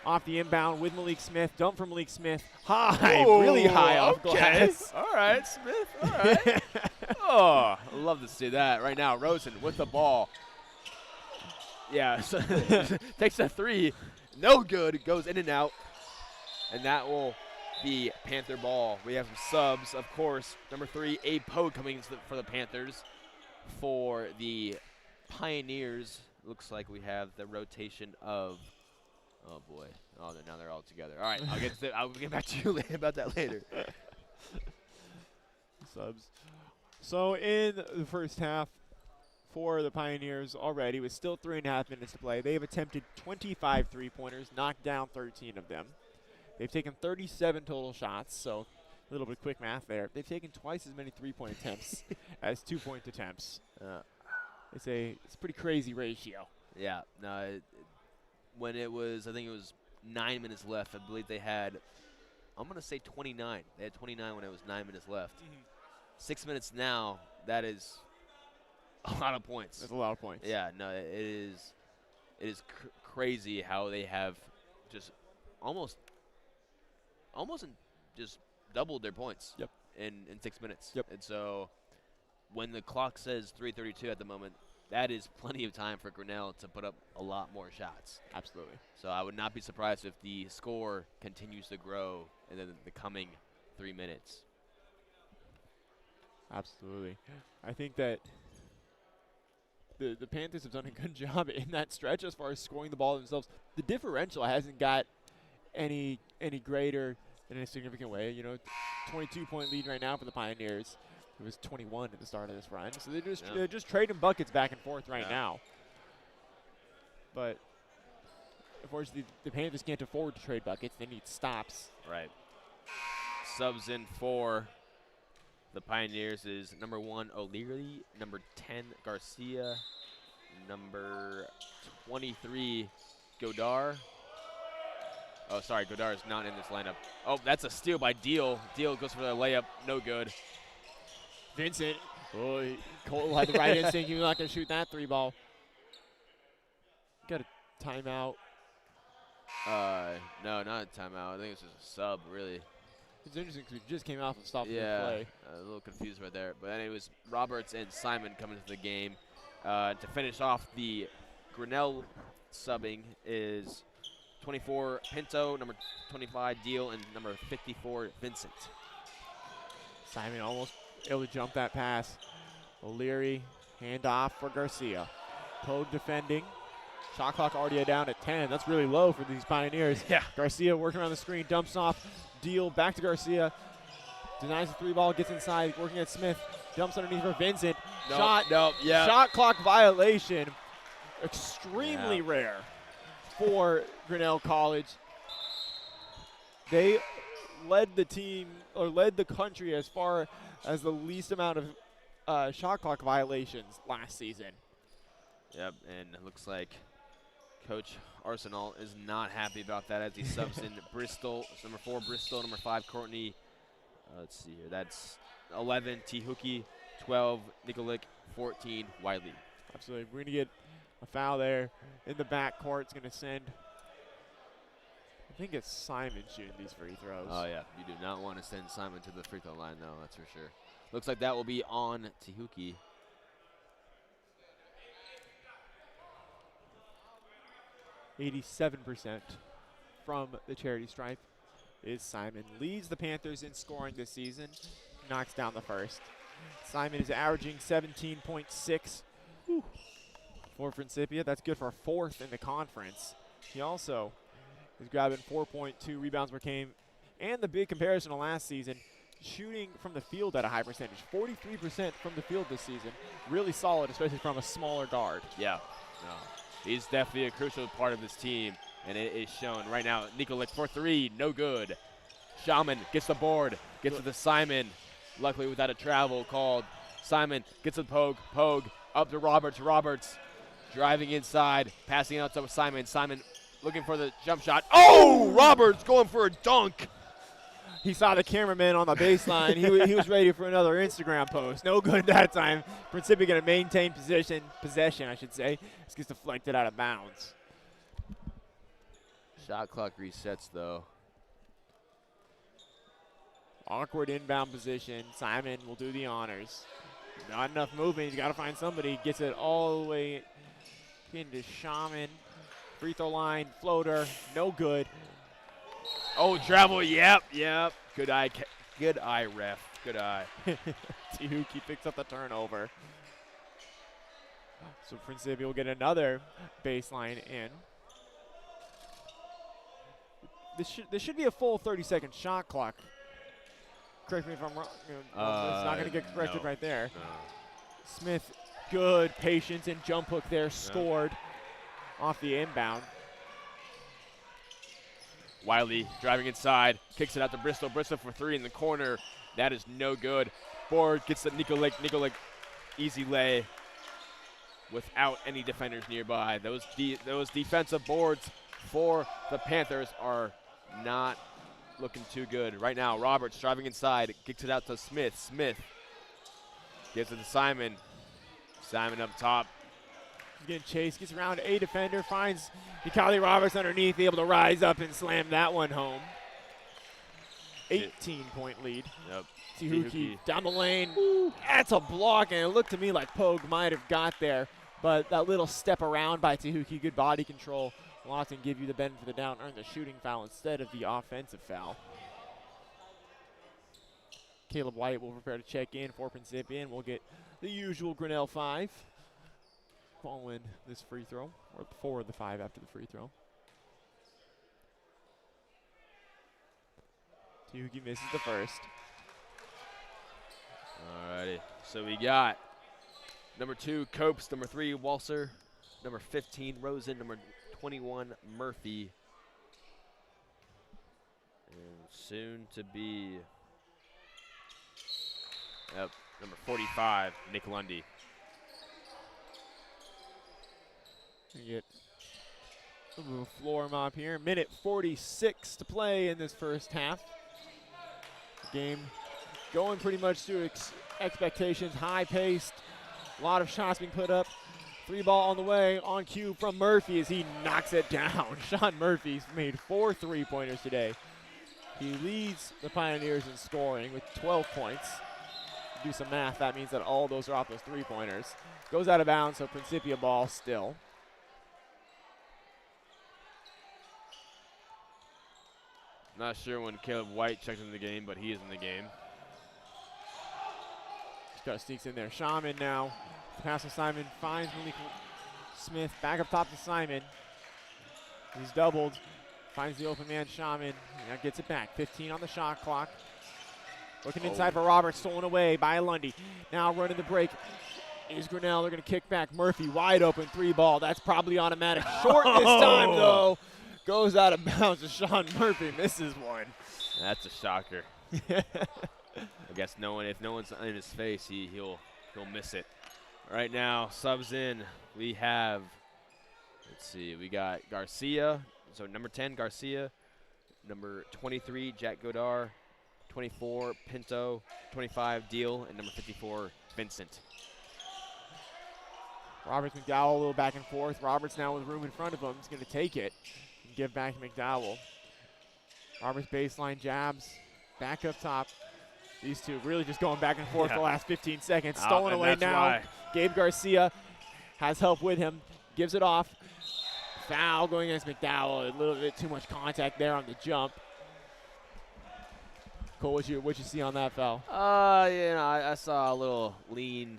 off the inbound with Malik Smith. Dump from Malik Smith. High, really high off glass. All right, Smith. All right. Oh, I love to see that. Right now, Rosen with the ball. Yeah, so takes a 3. No good. Goes in and out. And that will be Panther ball. We have some subs, of course. Number 3, Abe Poe coming in for the Panthers. For the Pioneers, looks like we have the rotation of, oh boy, now they're all together. All right, I'll get back to you about that later. Subs. So in the first half for the Pioneers already, with still 3.5 minutes to play, they've attempted 25 3-pointers, knocked down 13 of them. They've taken 37 total shots, so a little bit of quick math there. They've taken twice as many 3-point attempts as 2-point attempts. It's a pretty crazy ratio. Yeah. No. When it was, I think it was 9 minutes left. I believe they had, I'm gonna say 29. They had 29 when it was 9 minutes left. 6 minutes now. That is a lot of points. That's a lot of points. Yeah. No. It is. It is crazy how they have just almost just doubled their points. Yep. In 6 minutes. Yep. And so, when the clock says 3:32 at the moment, that is plenty of time for Grinnell to put up a lot more shots. Absolutely. So I would not be surprised if the score continues to grow in the coming 3 minutes. Absolutely. I think that the Panthers have done a good job in that stretch as far as scoring the ball themselves. The differential hasn't got any greater in a significant way. 22-point lead right now for the Pioneers. It was 21 at the start of this run. So they're just trading buckets back and forth right now. But unfortunately, the Panthers can't afford to trade buckets. They need stops. Right. Subs in for the Pioneers is number 1, O'Leary, number 10, Garcia, number 23, Godar. Oh, sorry, Godar is not in this lineup. Oh, that's a steal by Deal. Deal goes for the layup, no good. Vincent, Cole had the right instinct. He was not going to shoot that 3-ball. Got a timeout. No, not a timeout. I think it's just a sub, really. It's interesting because we just came off and stopped the play. A little confused right there. But anyways, Roberts and Simon coming into the game to finish off the Grinnell subbing is 24 Pinto, number 25 Deal, and number 54 Vincent. Simon almost able to jump that pass. O'Leary, handoff for Garcia. Pogue defending. Shot clock already down at 10. That's really low for these Pioneers. Yeah. Garcia working around the screen, dumps off. Deal back to Garcia. Denies the 3-ball, gets inside, working at Smith. Dumps underneath for Vincent. Shot clock violation. Extremely rare for Grinnell College. They led the team, or led the country as far as the least amount of shot clock violations last season. Yep, and it looks like Coach Arsenal is not happy about that as he subs in Bristol, number 4 Bristol, number 5 Courtney. Let's see here, that's 11 Tihuki, 12 Nikolic, 14 Wiley. Absolutely, we're gonna get a foul there in the back court. It's gonna send, I think it's Simon shooting these free throws. Oh yeah, you do not want to send Simon to the free throw line though, that's for sure. Looks like that will be on Tihuki. %87% from the charity stripe is Simon. Leads the Panthers in scoring this season. Knocks down the first. Simon is averaging 17.6 for Principia. That's good for 4th in the conference. He also is grabbing 4.2 rebounds per game. And the big comparison to last season, shooting from the field at a high percentage. 43% from the field this season. Really solid, especially from a smaller guard. Yeah, no. He's definitely a crucial part of this team, and it is shown right now. Nikolic for 3, no good. Shaman gets the board, gets to the Simon, luckily without a travel called. Simon gets to the Pogue, Pogue up to Roberts, Roberts driving inside, passing out to Simon. Simon looking for the jump shot. Oh, Roberts going for a dunk. He saw the cameraman on the baseline. he was ready for another Instagram post. No good that time. Principia going to maintain possession, I should say. This gets deflected out of bounds. Shot clock resets, though. Awkward inbound position. Simon will do the honors. Not enough movement. He's got to find somebody. Gets it all the way into Shaman. Free throw line, floater, no good. Oh, travel, yep. Good eye, ref, good eye. Tihuki picks up the turnover. So Principia will get another baseline in. This should be a full 30-second shot clock. Correct me if I'm wrong. It's not going to get corrected right there. No. Smith, good patience and jump hook there, scored off the inbound. Wiley driving inside, kicks it out to Bristol. Bristol for 3 in the corner. That is no good. Board gets to Nikolic. Nikolic, easy lay without any defenders nearby. Those defensive boards for the Panthers are not looking too good. Right now, Roberts driving inside, kicks it out to Smith. Smith gives it to Simon. Simon up top. He's getting chased, gets around a defender, finds Nikali Roberts underneath, able to rise up and slam that one home. 18-point lead. Yep. Tihuki down the lane. Ooh, that's a block, and it looked to me like Pogue might have got there, but that little step around by Tihuki, good body control, will often give you the benefit of the doubt, earn the shooting foul instead of the offensive foul. Caleb White will prepare to check in for Principia, and we'll get the usual Grinnell 5 following this free throw, or 4 of the 5 after the free throw. Tihuki misses the first. Alrighty, so we got number 2, Copes, number 3, Walser, number 15, Rosen, number 21, Murphy, and soon to be, number 45, Nick Lundy. We get a little floor mop here. Minute 46 to play in this first half. Game going pretty much to expectations, high-paced, a lot of shots being put up. 3-ball on the way, on cue from Murphy as he knocks it down. Sean Murphy's made 4 3-pointers today. He leads the Pioneers in scoring with 12 points. Do some math, that means that all those are off those 3-pointers. Goes out of bounds, so Principia ball still. Not sure when Caleb White checked into the game, but he is in the game. Just got sneaks in there. Shaman now. Pass to Simon. Finds Malik Smith. Back up top to Simon. He's doubled. Finds the open man, Shaman. Now gets it back. 15 on the shot clock. Looking inside for Roberts. Stolen away by Lundy. Now running the break. Here's Grinnell. They're going to kick back. Murphy wide open. 3-ball. That's probably automatic. Short this time, though. Goes out of bounds to Sean Murphy. Misses one. That's a shocker. I guess if no one's in his face, he'll miss it. Right now, subs in. We have, let's see, we got Garcia. So number 10, Garcia. Number 23, Jack Godar. 24, Pinto. 25, Deal. And number 54, Vincent. Roberts, McDowell, a little back and forth. Roberts now with room in front of him. He's going to take it and give back to McDowell. Roberts baseline jabs. Back up top. These two really just going back and forth the last 15 seconds. Stolen away now. Why. Gabe Garcia has help with him. Gives it off. Foul going against McDowell. A little bit too much contact there on the jump. Cole, what you see on that foul? I saw a little lean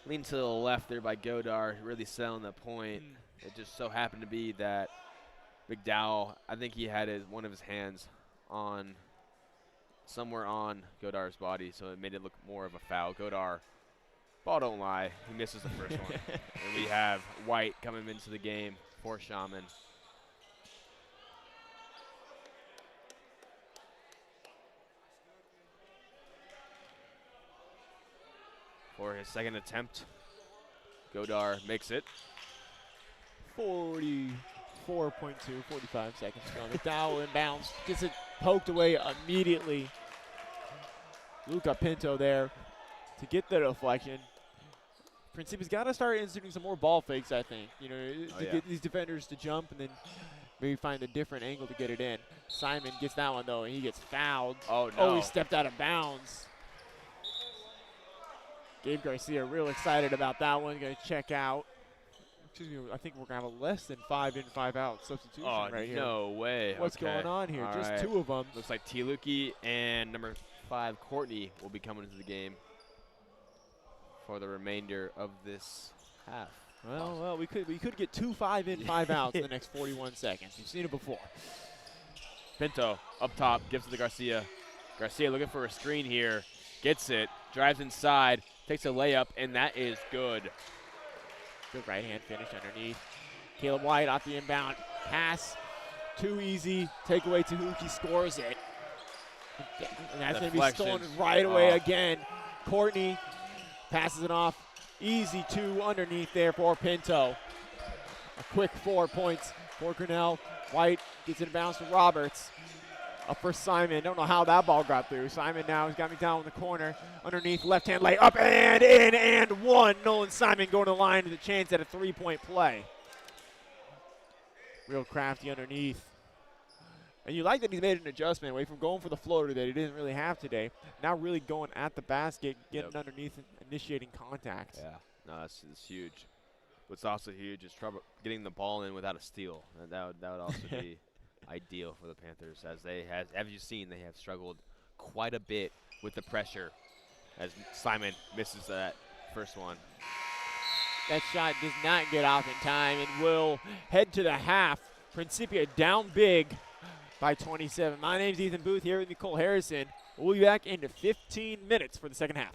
to the left there by Godar, really selling the point. It just so happened to be that McDowell, I think he had one of his hands on somewhere on Godar's body, so it made it look more of a foul. Godar, ball don't lie, he misses the first one. And we have White coming into the game for Shaman. For his second attempt, Godar makes it. 44.2, 45 seconds to go. McDowell inbounds, gets it poked away immediately. Luca Pinto there to get the deflection. Principia's got to start instituting some more ball fakes, I think. You know, to get these defenders to jump and then maybe find a different angle to get it in. Simon gets that one, though, and he gets fouled. Oh, no. He stepped out of bounds. Gabe Garcia real excited about that one. Going to check out. Excuse me, I think we're going to have a less than 5 in, 5 out substitution right here. No way. What's going on here? Just right. 2 of them. Looks like T-Luki and number 5, Courtney, will be coming into the game for the remainder of this half. Well, we could get 2 5 in, 5 outs in the next 41 seconds. You've seen it before. Pinto up top, gives it to Garcia. Garcia looking for a screen here. Gets it, drives inside, takes a layup, and that is good. Good right-hand finish underneath. Caleb White off the inbound. Pass, too easy. Takeaway to Huki, scores it. And that's going to be stolen right away again. Courtney passes it off. Easy 2 underneath there for Pinto. A quick 4 points for Grinnell. White gets it inbounds to Roberts. Up for Simon. Don't know how that ball got through. Simon now has got me down in the corner. Underneath, left-hand layup, and in, and one. Nolan Simon going to the line with a chance at a 3-point play. Real crafty underneath. And you like that he's made an adjustment away from going for the floater that he didn't really have today. Now really going at the basket, getting underneath and initiating contact. Yeah, no, that's huge. What's also huge is trouble getting the ball in without a steal. And that would also be ideal for the Panthers, as you've seen, they have struggled quite a bit with the pressure as Simon misses that first one. That shot does not get off in time and will head to the half. Principia down big by 27. My name's Ethan Booth here with Nicole Harrison. We'll be back into 15 minutes for the second half.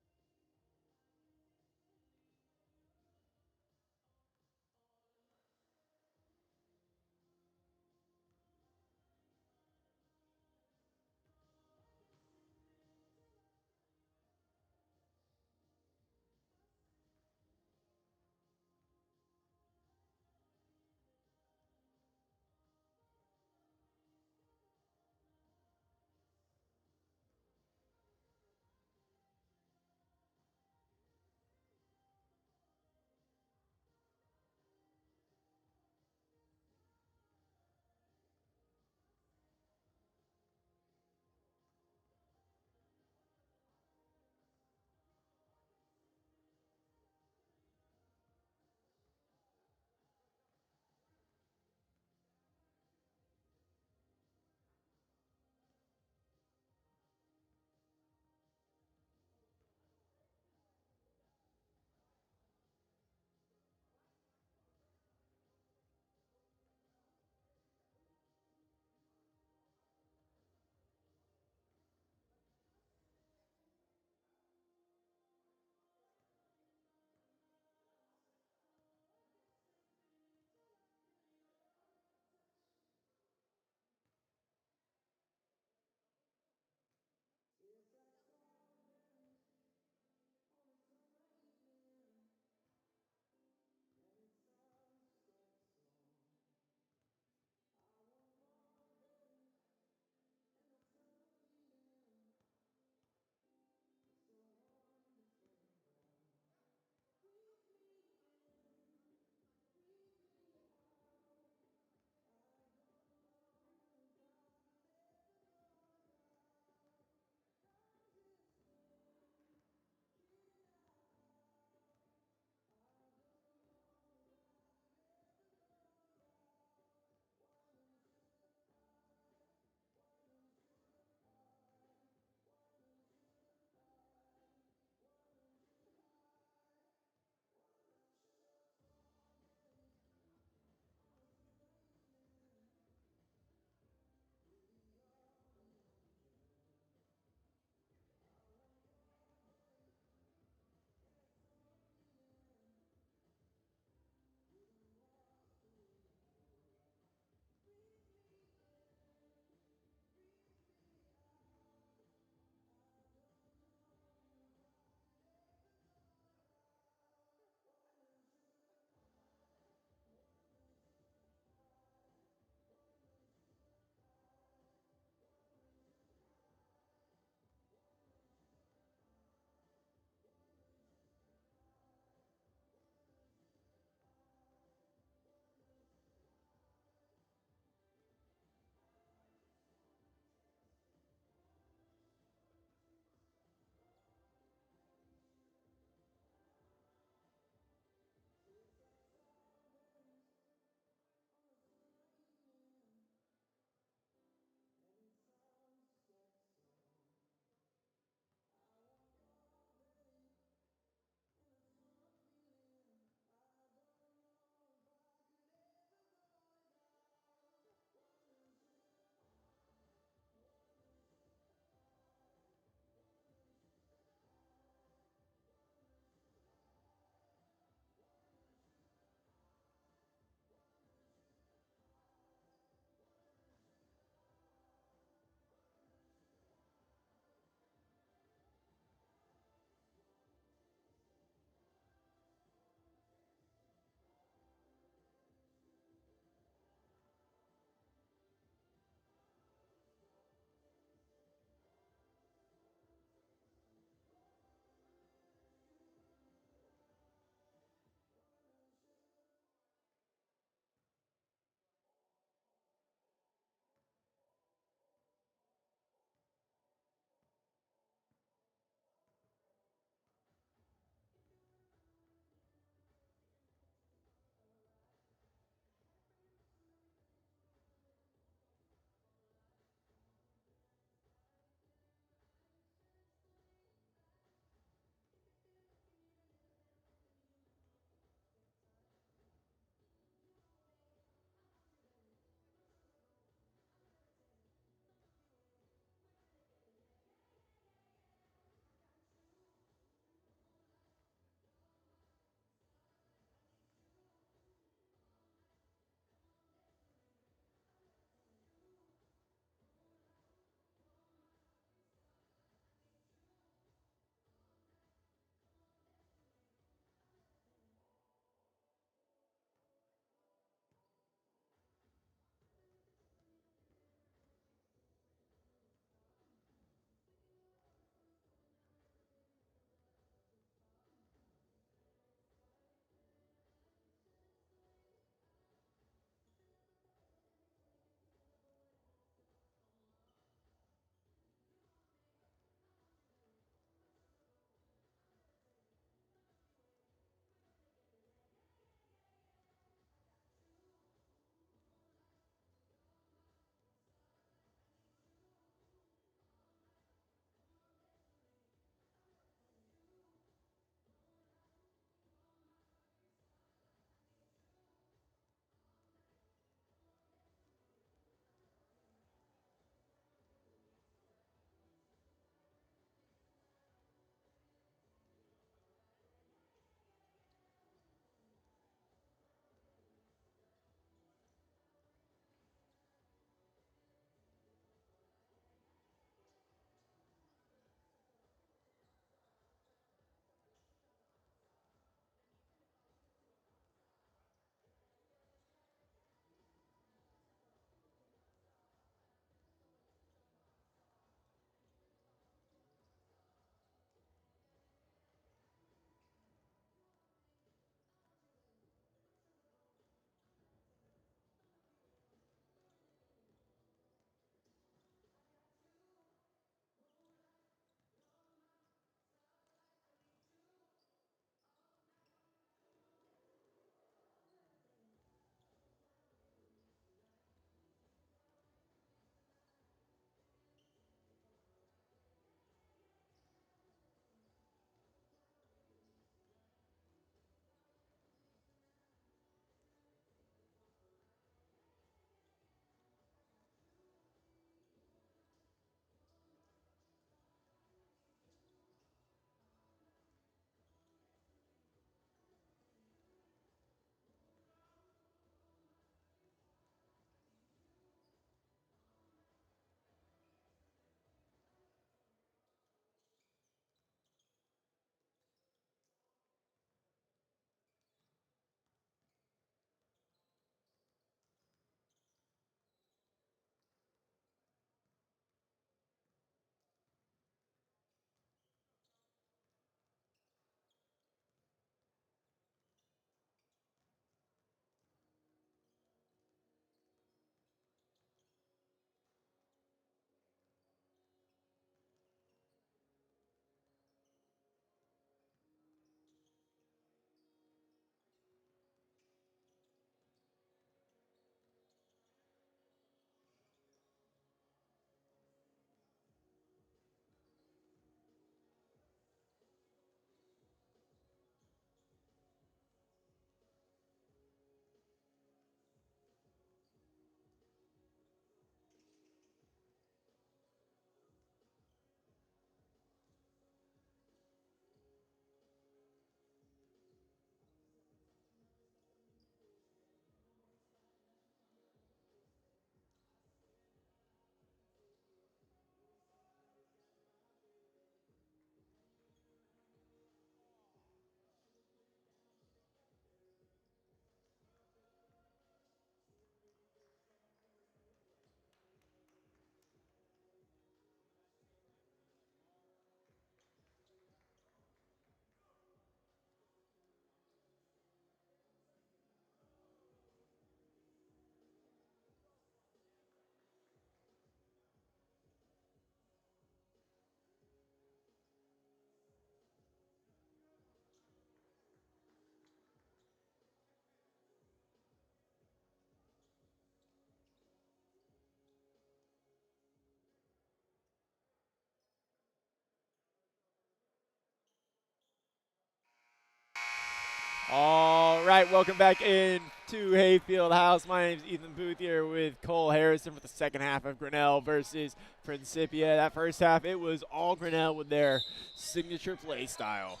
right, welcome back in to Hayfield House. My name is Ethan Booth here with Cole Harrison for the second half of Grinnell versus Principia. That first half, it was all Grinnell with their signature play style.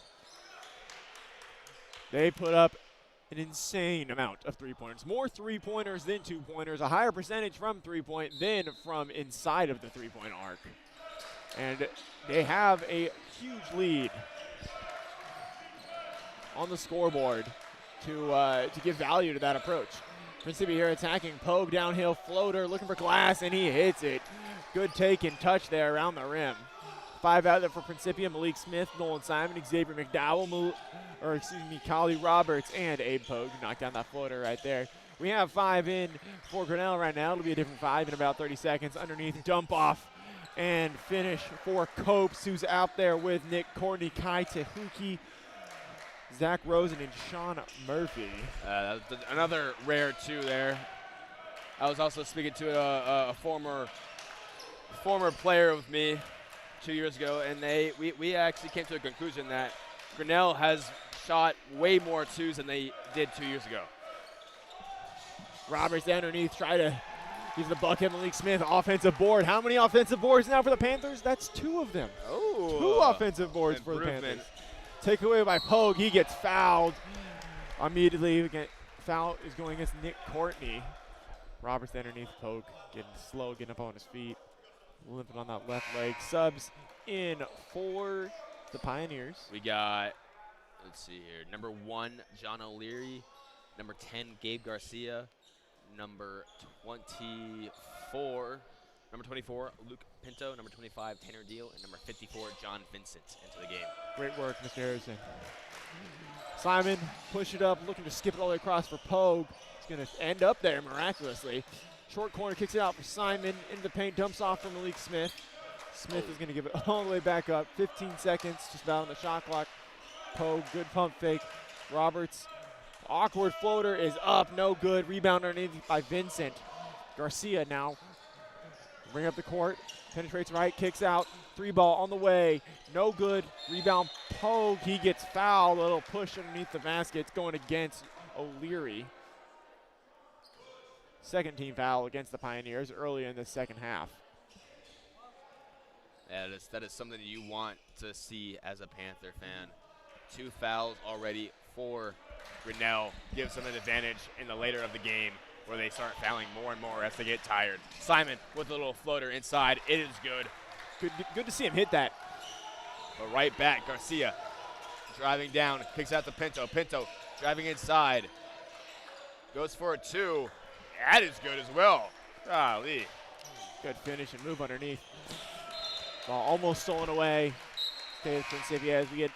They put up an insane amount of three-pointers. More three-pointers than two-pointers, a higher percentage from three-point than from inside of the three-point arc. And they have a huge lead on the scoreboard to give value to that approach. Principia here attacking. Pogue downhill floater, looking for glass, and he hits it. Good take and touch there around the rim. 5 out there for Principia: Malik Smith, Nolan Simon, Xavier McDowell, Kali Roberts, and Abe Pogue. Knocked down that floater right there. We have 5 in for Grinnell right now. It'll be a different 5 in about 30 seconds. Underneath, dump off and finish for Copes, who's out there with Nick Courtney, Kai Tehuki, Zach Rosen, and Sean Murphy. That was another rare 2 there. I was also speaking to a former player of me 2 years ago, and we actually came to a conclusion that Grinnell has shot way more 2s than they did 2 years ago. Roberts underneath, try to use the bucket. Malik Smith, offensive board. How many offensive boards now for the Panthers? That's 2 of them. Oh, 2 offensive boards for the Panthers. Takeaway by Pogue. He gets fouled immediately. Foul is going against Nick Courtney. Roberts underneath. Pogue getting slow, getting up on his feet, limping on that left leg. Subs in for the Pioneers. We got, let's see here, number 1, John O'Leary, number 10, Gabe Garcia, number 24, Luke Pinto, number 25, Tanner Deal, and number 54, John Vincent into the game. Great work, Mr. Harrison. Simon, push it up, looking to skip it all the way across for Pogue. He's going to end up there miraculously. Short corner, kicks it out for Simon, into the paint, dumps off for Malik Smith. Smith is going to give it all the way back up. 15 seconds, just about on the shot clock. Pogue, good pump fake. Roberts, awkward floater is up, no good. Rebound underneath by Vincent. Garcia now, bring up the court, penetrates right, kicks out. 3-ball on the way, no good. Rebound, Pogue, he gets fouled. A little push underneath the basket. It's going against O'Leary. Second team foul against the Pioneers early in the second half. Yeah, that is something you want to see as a Panther fan. 2 fouls already for Grinnell. Gives them an advantage in the later of the game where they start fouling more and more as they get tired. Simon with a little floater inside. It is good. Good to see him hit that. But right back, Garcia driving down, kicks out to Pinto. Pinto driving inside. Goes for a 2. That is good as well. Golly. Good finish and move underneath. Ball almost stolen away. Stay with Principia as we get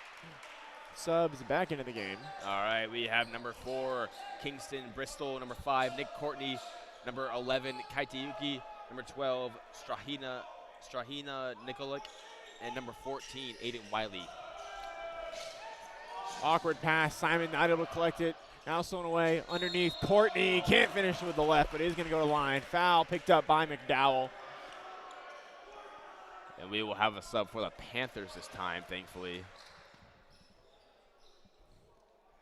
subs back into the game. All right, we have number 4, Kingston Bristol. Number 5, Nick Courtney. Number 11, Kaitayuki. Number 12, Strahina Nikolic. And number 14, Aiden Wiley. Awkward pass. Simon not able to collect it. Now stolen away underneath. Courtney can't finish with the left, but is going to go to line. Foul picked up by McDowell. And we will have a sub for the Panthers this time, thankfully.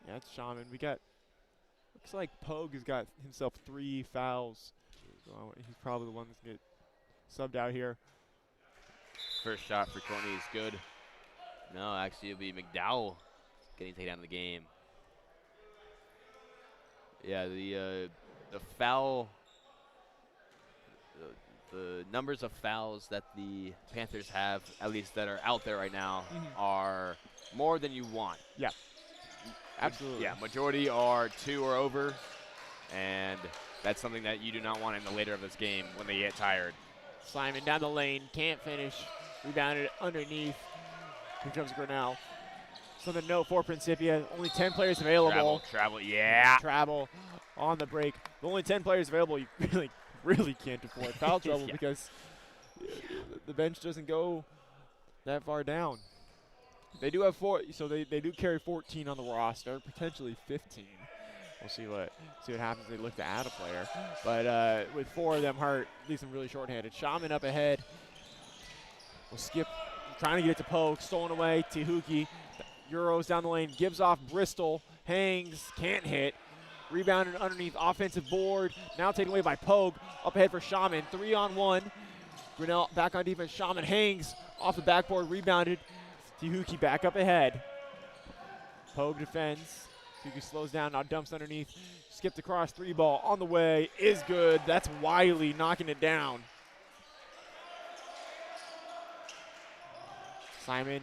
Yeah, it's Shaman. We got, looks like Pogue has got himself 3 fouls. So he's probably the one that's going to get subbed out here. First shot for Courtney is good. No, actually it'll be McDowell getting taken out of the game. Yeah, the foul, the numbers of fouls that the Panthers have, at least that are out there right now, are more than you want. Yeah, absolutely. Yeah, majority are 2 or over, and that's something that you do not want in the later of this game when they get tired. Simon down the lane, can't finish, rebounded underneath. Here comes Grinnell. Something to note for Principia, only 10 players available. Travel, yeah. Travel on the break. The only 10 players available, you really can't afford foul trouble because the bench doesn't go that far down. They do have 4, so they do carry 14 on the roster, potentially 15. We'll see what happens. They look to add a player, but with 4 of them hurt, leaves them really shorthanded. Shaman up ahead. We'll skip, trying to get it to Pogue, stolen away. Tehuki, Euros down the lane, gives off Bristol, hangs, can't hit. Rebounded underneath offensive board. Now taken away by Pogue. Up ahead for Shaman. 3-on-1. Grinnell back on defense. Shaman hangs off the backboard. Rebounded. Tihuki back up ahead. Pogue defends. Tihuki slows down. Now dumps underneath. Skipped across. 3-ball on the way. Is good. That's Wiley knocking it down. Simon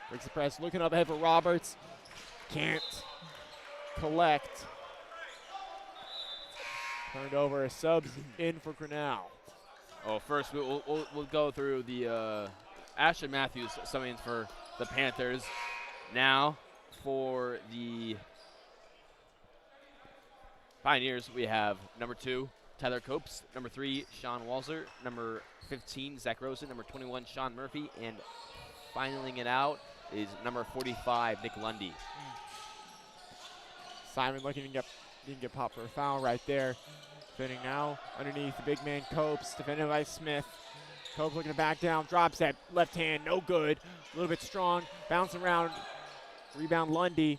breaks the press. Looking up ahead for Roberts. Can't collect. Turned over. Subs in for Grinnell. Oh, first we'll go through the Ashton Matthews subbing for the Panthers. Now for the Pioneers, we have number 2, Tyler Copes, number 3, Sean Walzer, number 15, Zach Rosen, number 21, Sean Murphy, and finaling it out is number 45, Nick Lundy. Simon looking to get popped for a foul right there. Defending now underneath the big man Copes, defended by Smith. Copes looking to back down, drops that left hand, no good. A little bit strong, bouncing around. Rebound Lundy.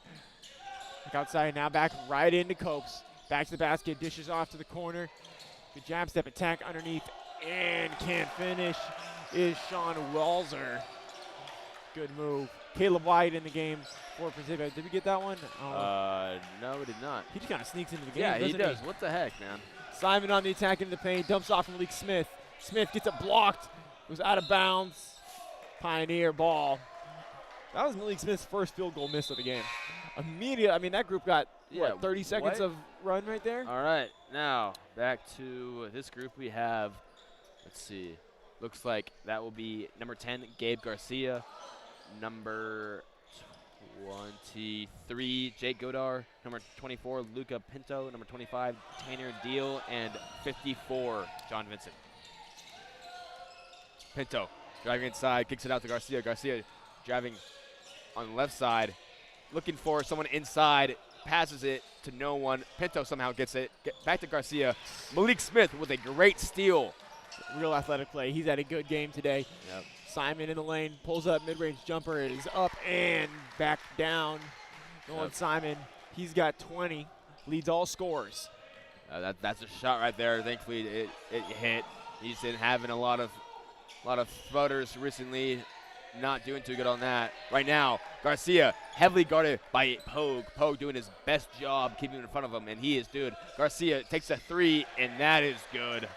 Back outside, now back right into Copes. Back to the basket, dishes off to the corner. Good jab step attack underneath, and can't finish is Sean Walzer. Good move. Caleb White in the game for Principia. Did we get that one? No, we did not. He just kind of sneaks into the game. Yeah, he doesn't does. What the heck, man? Simon on the attack into the paint, dumps off from Malik Smith. Smith gets it blocked, was out of bounds. Pioneer ball. That was Malik Smith's first field goal miss of the game. Immediate, I mean, that group got, what, 30 seconds of run right there? All right, now back to this group. We have, let's see, looks like that will be number 10, Gabe Garcia, number 23, Jake Godar, number 24, Luca Pinto, number 25, Tanner Deal, and 54, John Vincent. Pinto driving inside, kicks it out to Garcia. Garcia driving on the left side, looking for someone inside, passes it to no one. Pinto somehow gets it. Back to Garcia. Malik Smith with a great steal. Real athletic play. He's had a good game today. Yep. Simon in the lane, pulls up, mid-range jumper. It is up and back down. Going Simon. He's got 20. Leads all scorers. That's a shot right there. Thankfully, it hit. He's been having a lot of floaters recently. Not doing too good on that. Right now, Garcia heavily guarded by Pogue. Pogue doing his best job keeping him in front of him, and he is good. Garcia takes a 3, and that is good.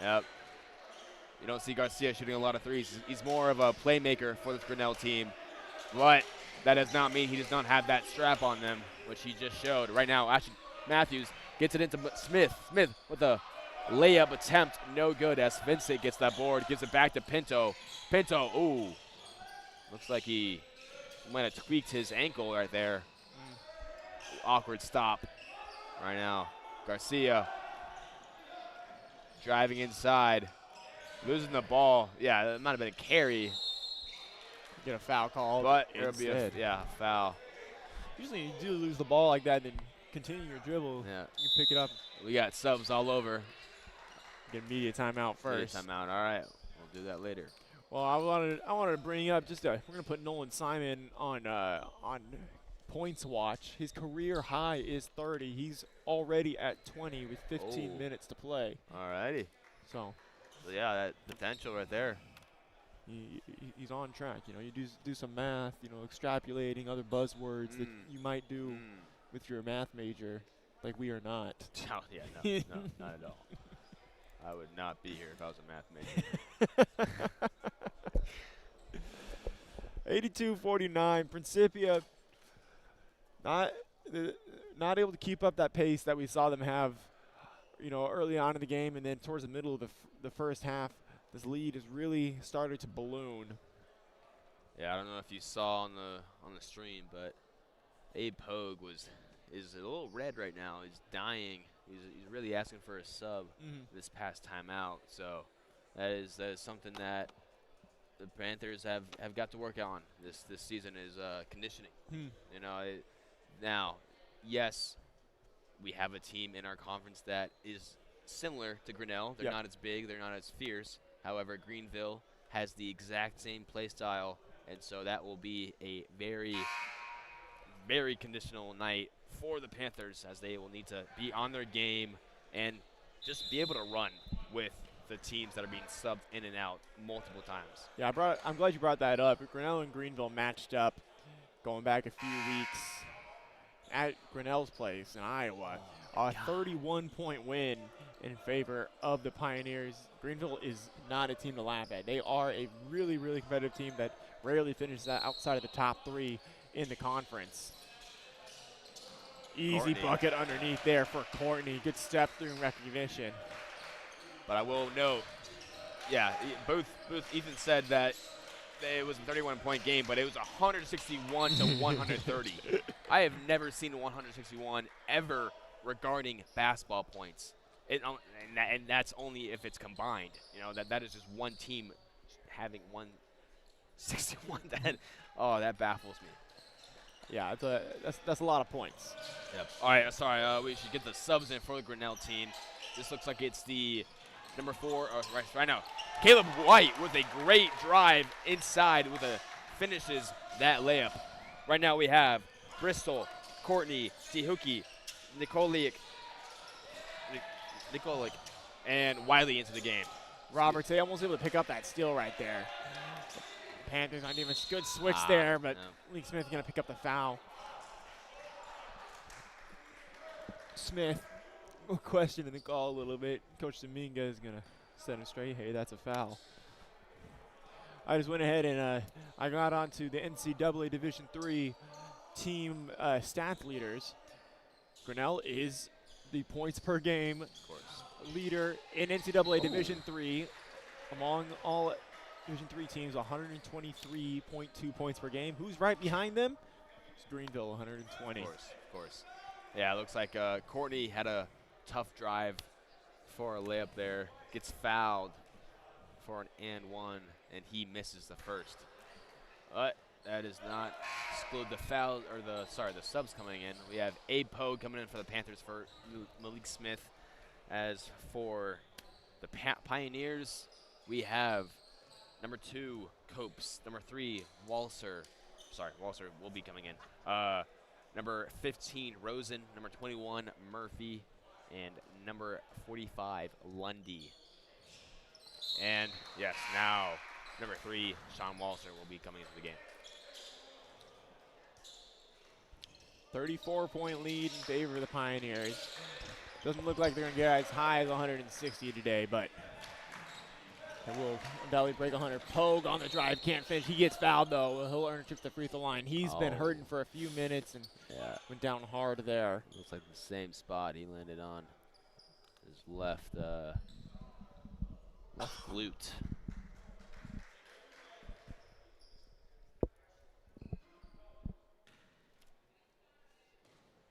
Yep. You don't see Garcia shooting a lot of threes. He's more of a playmaker for this Grinnell team. But that does not mean he does not have that strap on them, which he just showed. Right now, Ashton Matthews gets it into Smith. Smith with a layup attempt, no good as Vincent gets that board, gives it back to Pinto. Pinto, ooh. Looks like he might have tweaked his ankle right there. Awkward stop right now. Garcia driving inside, losing the ball. Yeah, it might have been a carry. Get a foul call. But it'll be a foul. Usually you do lose the ball like that and then continue your dribble. Yeah. You pick it up. We got subs all over. Get immediate timeout first. Immediate timeout. All right. We'll do that later. Well, I wanted to bring up we're gonna put Nolan Simon on points watch. His career high is 30. He's already at 20 with 15 minutes to play. All righty. So yeah, that potential right there. He's on track. You know, you do some math. You know, extrapolating other buzzwords that you might do with your math major, like we are not. Oh yeah, no, not at all. I would not be here if I was a math major. 82-49, Principia not able to keep up that pace that we saw them have, you know, early on in the game, and then towards the middle of the first half, this lead has really started to balloon. Yeah, I don't know if you saw on the stream, but Abe Pogue is a little red right now. He's dying. He's really asking for a sub this past timeout. So that is something that the Panthers have got to work on this season is conditioning. You know, now, yes, we have a team in our conference that is similar to Grinnell. They're not as big. They're not as fierce. However, Greenville has the exact same play style, and so that will be a very, very conditional night for the Panthers, as they will need to be on their game and just be able to run with the teams that are being subbed in and out multiple times. Yeah, I'm glad you brought that up. Grinnell and Greenville matched up going back a few weeks at Grinnell's place in Iowa. A 31-point win in favor of the Pioneers. Greenville is not a team to laugh at. They are a really, really competitive team that rarely finishes outside of the top 3 in the conference. Easy Courtney. bucket underneath there for Courtney. Good step through recognition. But I will note, yeah, both Ethan said that it was a 31-point game, but it was 161 to 130. I have never seen 161 ever regarding basketball points. And that's only if it's combined. You know, that is just one team having 161. That baffles me. Yeah, that's a lot of points. Yep. All right, sorry. We should get the subs in for the Grinnell team. This looks like it's the number 4. Right now, Caleb White with a great drive inside finishes that layup. Right now we have Bristol, Courtney, Tihuki, Nikolic, and Wiley into the game. Roberts, they almost able to pick up that steal right there. Panthers not even good switch there, but no. Lee Smith going to pick up the foul. Smith questioning the call a little bit. Coach Dominga is going to set him straight. Hey, that's a foul. I just went ahead and I got onto the NCAA Division III team stats leaders. Grinnell is the points per game leader in NCAA Division III among all Division III teams, 123.2 points per game. Who's right behind them? It's Greenville, 120. Of course. Yeah, it looks like Courtney had a tough drive for a layup there. Gets fouled for an and one, and he misses the first. But that does not exclude the foul, or the subs coming in. We have Abe Pogue coming in for the Panthers for Malik Smith. As for the Pioneers, we have number 2, Copes. Number 3, Walser. Walser will be coming in. Number 15, Rosen. Number 21, Murphy. And number 45, Lundy. And, yes, now number 3, Sean Walser will be coming into the game. 34-point lead in favor of the Pioneers. Doesn't look like they're going to get as high as 160 today, but they will undoubtedly break 100. Pogue on the drive, can't finish. He gets fouled, though. He'll earn a trip to the free throw line. He's been hurting for a few minutes and went down hard there. Looks like the same spot he landed on. His left glute.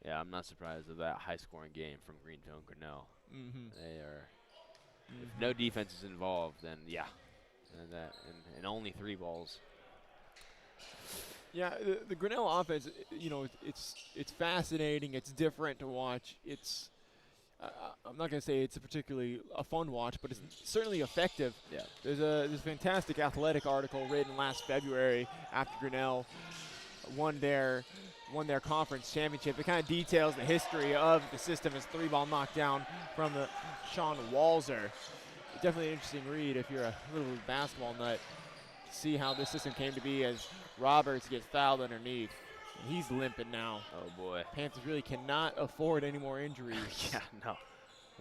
Yeah, I'm not surprised at that high-scoring game from Greenville and Grinnell. They are. If no defense is involved, then yeah, and only 3 balls. Yeah, the Grinnell offense, it's fascinating. It's different to watch. It's I'm not going to say it's a fun watch, but it's certainly effective. Yeah. There's a fantastic athletic article written last February after Grinnell won their conference championship. It kind of details the history of the system as 3-ball knockdown from the Sean Walser. Definitely an interesting read if you're a little basketball nut. See how this system came to be as Roberts gets fouled underneath. And he's limping now. Oh, boy. Panthers really cannot afford any more injuries. Yeah, no.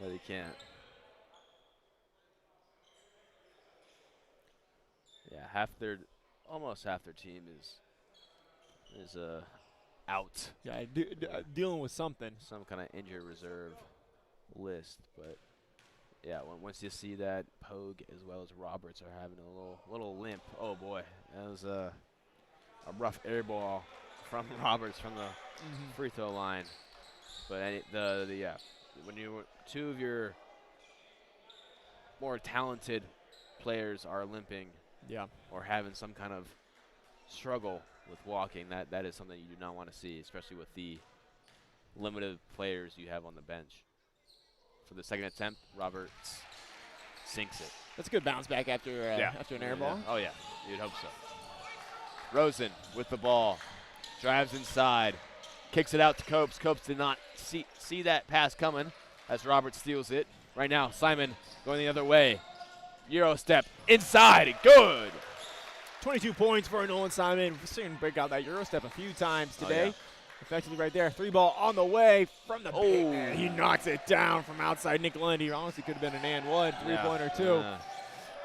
No, they can't. Yeah, almost half their team is out. Yeah, dealing with something. Some kind of injured reserve list, but yeah, once you see that Pogue as well as Roberts are having a little limp. Oh boy, that was a rough air ball from Roberts from the free throw line. But when 2 of your more talented players are limping, or having some kind of struggle with walking, that is something you do not want to see, especially with the limited players you have on the bench. For the second attempt, Roberts sinks it. That's a good bounce back after an air ball. Oh, yeah. You'd hope so. Rosen with the ball. Drives inside. Kicks it out to Copes. Copes did not see that pass coming as Robert steals it. Right now, Simon going the other way. Euro step inside. Good. 22 points for Nolan Simon. We're seeing him break out that Euro step a few times today. Oh, yeah. Effectively right there. 3-ball on the way from the big man. He knocks it down from outside Nick Lundy. Honestly, could have been an and one. 3-pointer, too.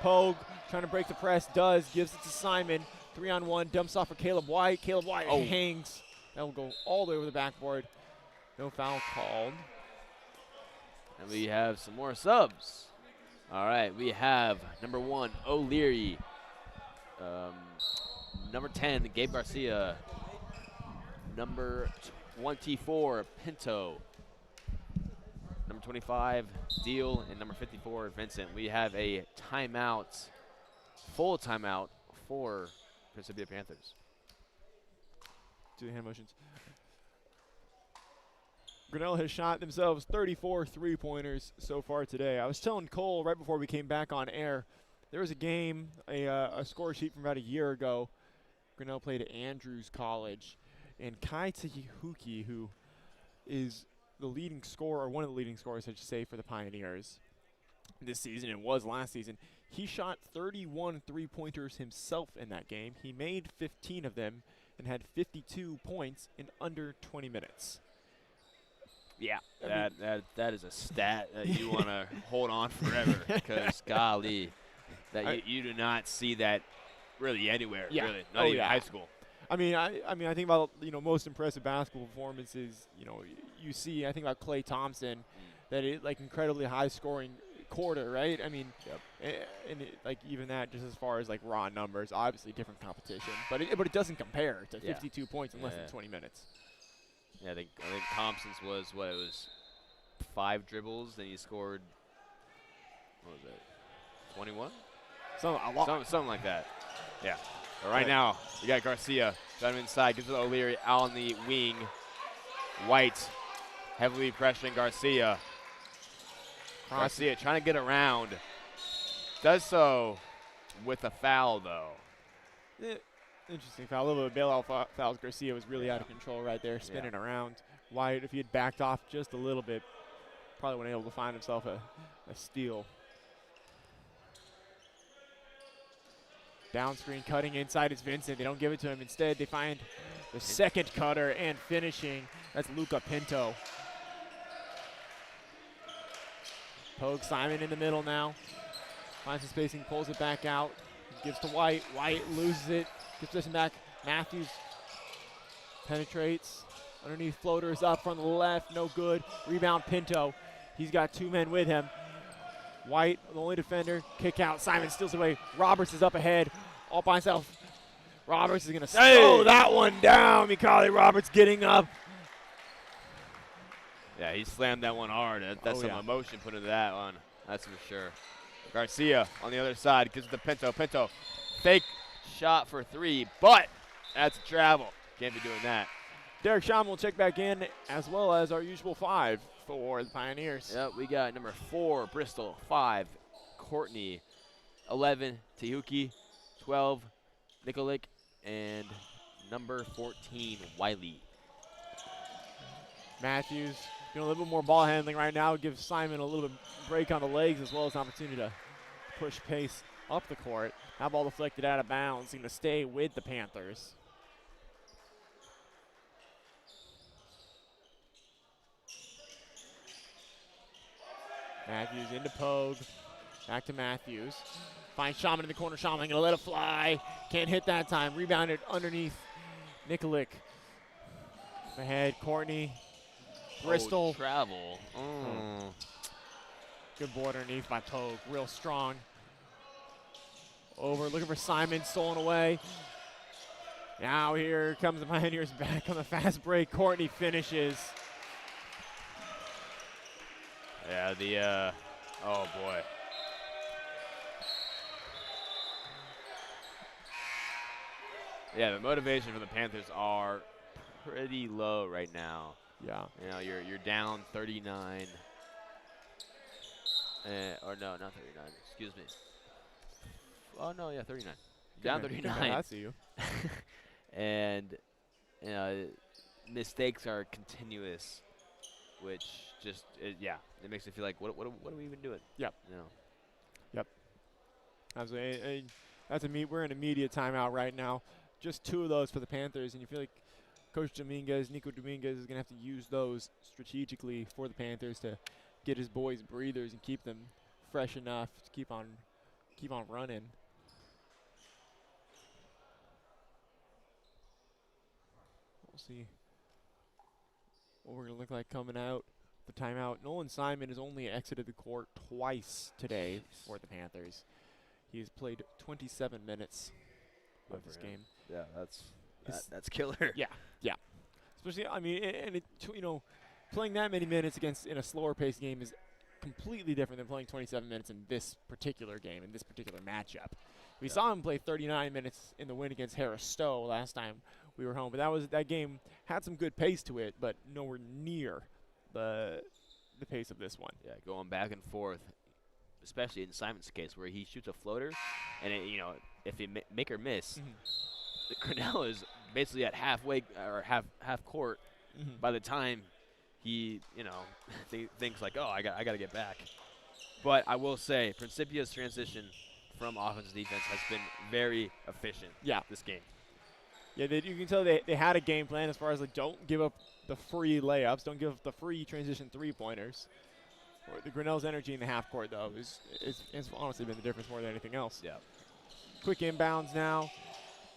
Pogue trying to break the press. Does. Gives it to Simon. 3-on-1. Dumps off for Caleb White. Caleb White hangs. That will go all the way over the backboard. No foul called. And we have some more subs. All right, we have number 1, O'Leary. Number 10, Gabe Garcia. Number 24, Pinto. Number 25, Deal. And number 54, Vincent. We have a timeout, full timeout for Principia Panthers. Do the hand motions. Grinnell has shot themselves 34 3-pointers so far today. I was telling Cole right before we came back on air, there was a game, a score sheet from about a year ago. Grinnell played at Andrews College, and Kai Tahihuki, who is the leading scorer, or one of the leading scorers, I should say, for the Pioneers this season and was last season, he shot 31 3-pointers himself in that game. He made 15 of them and had 52 points in under 20 minutes. Yeah, that is a stat that you want to hold on forever because, golly, that you do not see that really anywhere, really, not even high school. I mean, I think about, most impressive basketball performances, you see, I think about Klay Thompson, that it, like, incredibly high-scoring quarter, right? I mean, and even that, just as far as, like, raw numbers, obviously different competition. But it doesn't compare to 52 points in less than 20 minutes. Yeah, I think Thompson's was, it was 5 dribbles, then he scored, what was it, 21? Something like that. Yeah. But right now, you got Garcia, got him inside, gives it to O'Leary out on the wing. White heavily pressuring Garcia. Garcia trying to get around. Does so with a foul, though. Interesting foul. A little bit of bailout fouls. Garcia was really out of control right there, spinning around. White, if he had backed off just a little bit, probably wouldn't able to find himself a steal. Down screen, cutting inside is Vincent. They don't give it to him. Instead, they find the second cutter and finishing. That's Luca Pinto. Pogue Simon in the middle now. Finds some spacing, pulls it back out. Gives to White. White loses it. Gives possession back. Matthews penetrates. Underneath floaters up from the left. No good. Rebound Pinto. He's got 2 men with him. White, the only defender. Kick out. Simon steals away. Roberts is up ahead. All by himself. Roberts is going to slow that one down. Mikali Roberts getting up. Yeah, he slammed that one hard. That's some emotion put into that one. That's for sure. Garcia on the other side gives it to Pinto. Pinto, fake shot for 3, but that's a travel. Can't be doing that. Derek Sham will check back in, as well as our usual 5 for the Pioneers. Yep, we got number 4, Bristol, 5, Courtney, 11, Tehuki, 12, Nikolic, and number 14, Wiley. Matthews doing a little bit more ball handling right now. Gives Simon a little bit break on the legs, as well as an opportunity to push pace up the court. That ball deflected out of bounds. Going to stay with the Panthers. Matthews into Pogue. Back to Matthews. Finds Shaman in the corner. Shaman going to let it fly. Can't hit that time. Rebounded underneath Nikolic. Ahead, Courtney. Bristol. Travel. Good board underneath by Pogue. Real strong. Over, looking for Simon. Stolen away. Now here comes the Pioneers back on the fast break. Courtney finishes. Yeah, oh boy. Yeah, the motivation for the Panthers are pretty low right now. Yeah. You know, you're down 39. Or no, not 39. Excuse me. Oh no, yeah, 39. Down 39. I see you. And you know, mistakes are continuous, which just it makes me feel like what are we even doing? Yep. You know. Absolutely. We're in immediate timeout right now. Just 2 of those for the Panthers, and you feel like Coach Nico Dominguez, is going to have to use those strategically for the Panthers to get his boys breathers and keep them fresh enough to keep on running. We'll see what we're going to look like coming out the timeout. Nolan Simon has only exited the court twice today for the Panthers. He has played 27 minutes of this game. Yeah, that's killer. Yeah. Especially, I mean, playing that many minutes in a slower paced game is completely different than playing 27 minutes in this particular game, in this particular matchup. We saw him play 39 minutes in the win against Harris Stowe last time we were home, but that game had some good pace to it, but nowhere near the pace of this one. Yeah, going back and forth, especially in Simon's case where he shoots a floater, and if he make or miss, Grinnell is basically at halfway or half court by the time he thinks like, oh, I got to get back. But I will say Principia's transition from offense to defense has been very efficient. Yeah, this game. Yeah, you can tell they had a game plan as far as like, don't give up the free layups, don't give up the free transition 3-pointers. The Grinnell's energy in the half court though is honestly been the difference more than anything else. Yeah. Quick inbounds now,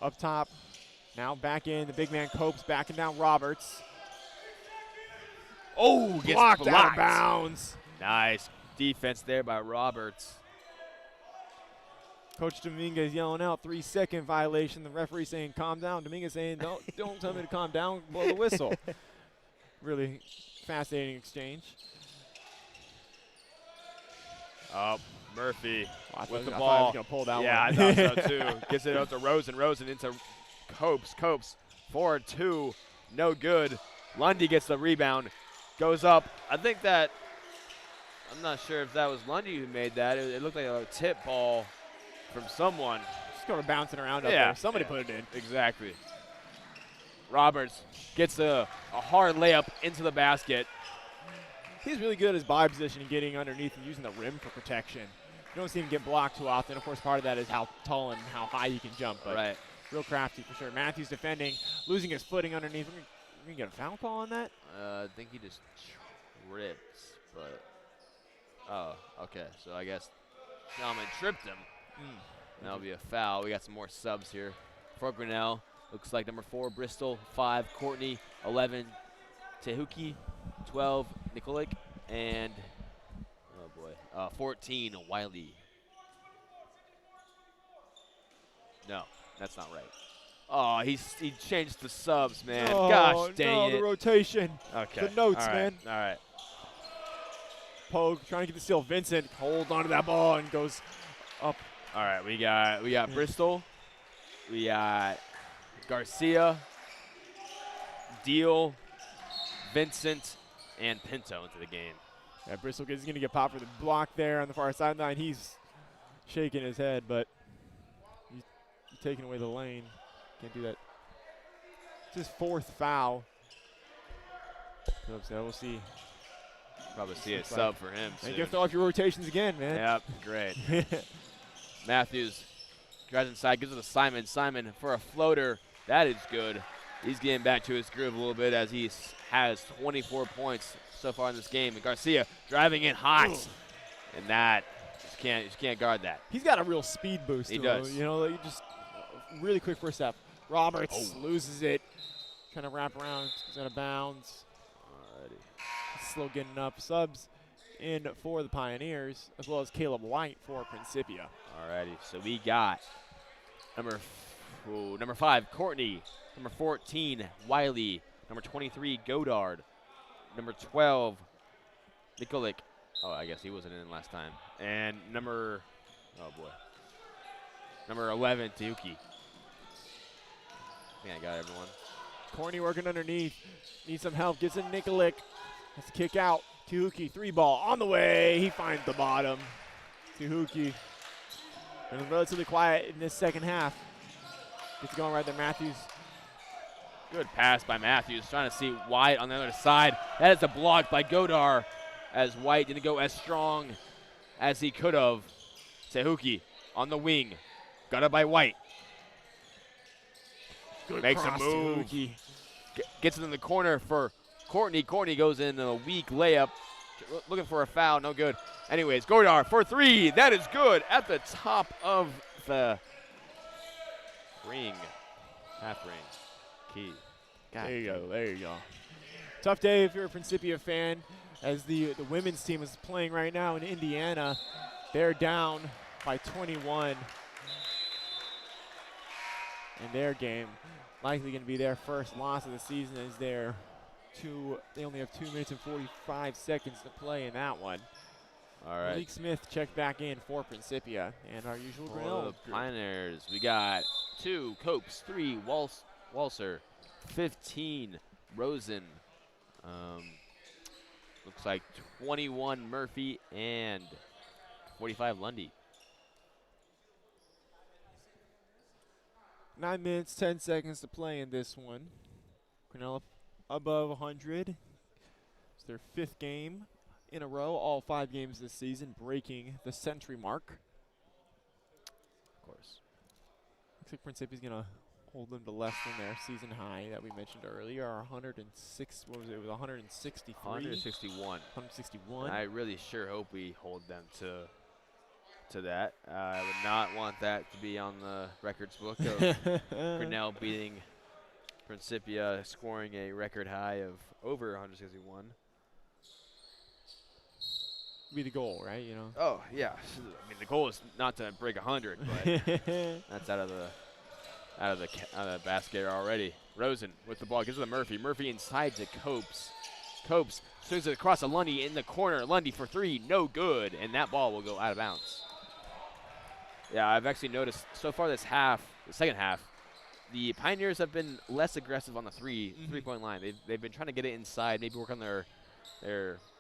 up top. Now back in, the big man Copes backing down Roberts. Oh, gets blocked blocked. Out of bounds. Nice defense there by Roberts. Coach Dominguez yelling out 3-second violation. The referee saying calm down. Dominguez saying don't tell me to calm down. Blow the whistle. Really fascinating exchange. Murphy with the I ball. thought he was gonna pull that one. I thought so too. Gets it out to Rosen. Rosen into Copes. Copes 4-2. No good. Lundy gets the rebound. Goes up. I think that, I'm not sure if that was Lundy who made that. It looked like a tip ball from someone. Just going to bouncing around up there. Somebody put it in. Exactly. Roberts gets a hard layup into the basket. He's really good at his body position and getting underneath and using the rim for protection. You don't see him get blocked too often. Of course, part of that is how tall and how high he can jump. But real crafty for sure. Matthews defending, losing his footing underneath. We can get a foul call on that? I think he just trips, but oh, okay. So I guess Shalman tripped him. That'll be a foul. We got some more subs here for Grinnell. Looks like number 4, Bristol, 5, Courtney, 11, Tehuki, 12, Nikolic, and 14, Wiley. No, that's not right. Oh, he changed the subs, man. Oh, gosh dang it. The rotation. Okay. The notes, all right. man. All right. Pogue trying to get the steal. Vincent holds onto that ball and goes up. All right, we got Bristol. We got Garcia, Deal, Vincent, and Pinto into the game. Yeah, Bristol is going to get popped for the block there on the far sideline. He's shaking his head, but he's taking away the lane. Can't do that. It's his 4th foul. So we'll see. Probably see a sub for him soon. And you have to off your rotations again, man. Yep, great. Matthews drives inside, gives it to Simon. Simon for a floater. That is good. He's getting back to his groove a little bit as he has 24 points so far in this game. And Garcia driving in hot. And that, you can't guard that. He's got a real speed boost. He does. You know, like just really quick first step. Roberts loses it. Trying to wrap around. Goes out of bounds. Alrighty. Slow getting up. Subs in for the Pioneers, as well as Caleb White for Principia. Alrighty. So we got number 5, Courtney. Number 14, Wiley. Number 23, Godard. Number 12, Nikolic. Oh, I guess he wasn't in last time. And number 11, Tehuki. I think I got everyone. Corney working underneath. Needs some help. Gets a Nikolic. Has to kick out. Tehuki, 3-ball on the way. He finds the bottom. Tehuki. And relatively quiet in this second half. Gets going right there. Matthews Good pass by Matthews, trying to see White on the other side. That is a block by Godar, as White didn't go as strong as he could have. Tehuki on the wing, got it by White. Good Makes a cross, move. Tehuki. Gets it in the corner for Courtney. Courtney goes in a weak layup, looking for a foul, no good. Anyways, Godar for 3, that is good at the top of the ring, half ring, key. There you go, there you go. Tough day if you're a Principia fan, as the women's team is playing right now in Indiana. They're down by 21 in their game. Likely going to be their first loss of the season, as they only have 2 minutes and 45 seconds to play in that one. All right. Malik Smith checked back in for Principia, and our usual For Grinnell the Pioneers, we got 2 Copes, 3 Walser, 15 Rosen. Looks like 21 Murphy and 45 Lundy. 9 minutes, 10 seconds to play in this one. Grinnell above 100. It's their 5th game in a row, all 5 games this season, breaking the century mark. Of course. Looks like Principia's going to hold them to less than their season high that we mentioned earlier, 106, what was it? It was 163? 161. 161. I really sure hope we hold them to that. I would not want that to be on the records book of Grinnell beating Principia, scoring a record high of over 161. Be the goal, right? You know. Oh yeah, I mean the goal is not to break 100, but that's out of the basket already. Rosen with the ball, gives it to Murphy. Murphy inside to Copes. Copes swings it across to Lundy in the corner. Lundy for 3, no good, and that ball will go out of bounds. Yeah, I've actually noticed so far this half, the second half, the Pioneers have been less aggressive on the three-point line. They've been trying to get it inside, maybe work on their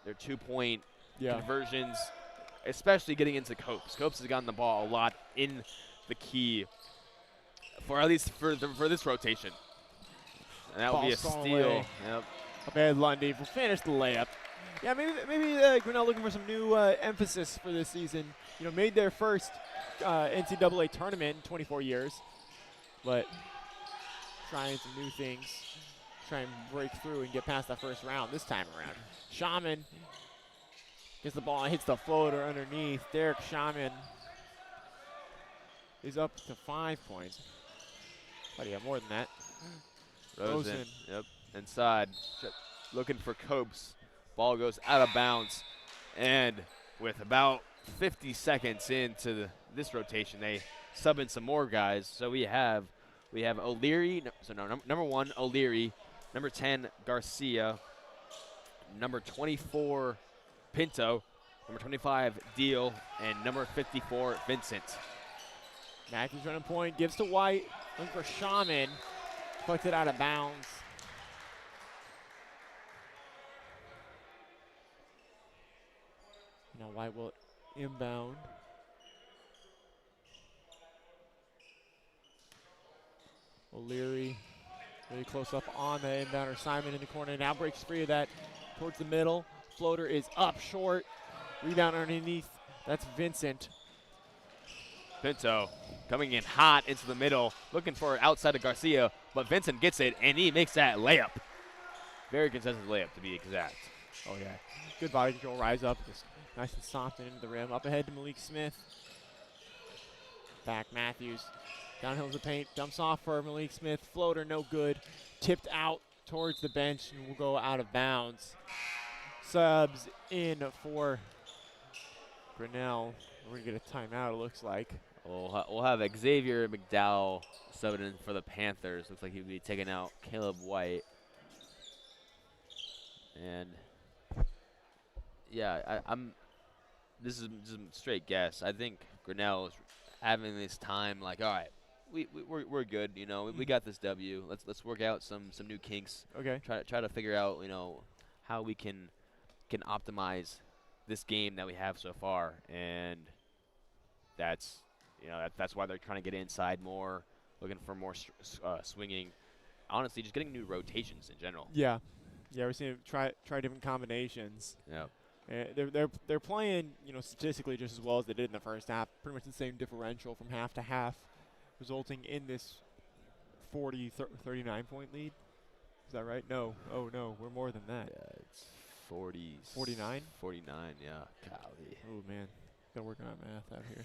2-point conversions, especially getting into Copes. Copes has gotten the ball a lot in the key, for at least for this rotation. And that will be a steal. Yep. Okay, Lundy will finish the layup. Yeah, maybe Grinnell looking for some new emphasis for this season. You know, made their first NCAA tournament in 24 years, but trying some new things, try and break through and get past that first round this time around. Shaman gets the ball and hits the floater underneath. Derek Shaman is up to 5 points. But he have more than that. Rosen. Yep. Inside. Looking for Copes. Ball goes out of bounds. And with about 50 seconds into this rotation, they sub in some more guys. So we have O'Leary. Number 1, O'Leary. Number 10, Garcia. Number 24, Pinto. Number 25, Deal. And number 54, Vincent. Matthews running point, gives to White. Looking for Shaman. Puts it out of bounds. Now White will inbound. O'Leary really close up on the inbounder. Simon in the corner, now breaks free of that towards the middle. Floater is up short. Rebound underneath. That's Vincent. Pinto coming in hot into the middle, looking for it outside of Garcia, but Vincent gets it, and he makes that layup. Very consistent layup, to be exact. Oh, yeah. Good body control, rise up, just nice and soft and into the rim. Up ahead to Malik Smith. Back Matthews. Downhill's the paint, dumps off for Malik Smith. Floater, no good. Tipped out towards the bench and will go out of bounds. Subs in for Grinnell. We're going to get a timeout, it looks like. We'll have Xavier McDowell subbing in for the Panthers. Looks like he'll be taking out Caleb White. And yeah, this is just a straight guess. I think Grinnell is having this time like, all right, we're good. You know, we got this W. Let's work out some new kinks. Okay. Try to figure out, you know, how we can optimize this game that we have so far, and that's why they're trying to get inside more, looking for more swinging honestly just getting new rotations in general. Yeah, we're seeing him try different combinations. Yeah. They're playing, statistically just as well as they did in the first half. Pretty much the same differential from half to half, resulting in this 39 point lead. Is that right? No. Oh no, we're more than that. Yeah, it's 40. 49? 49. Yeah. Golly. Oh man, gotta work on our math out here.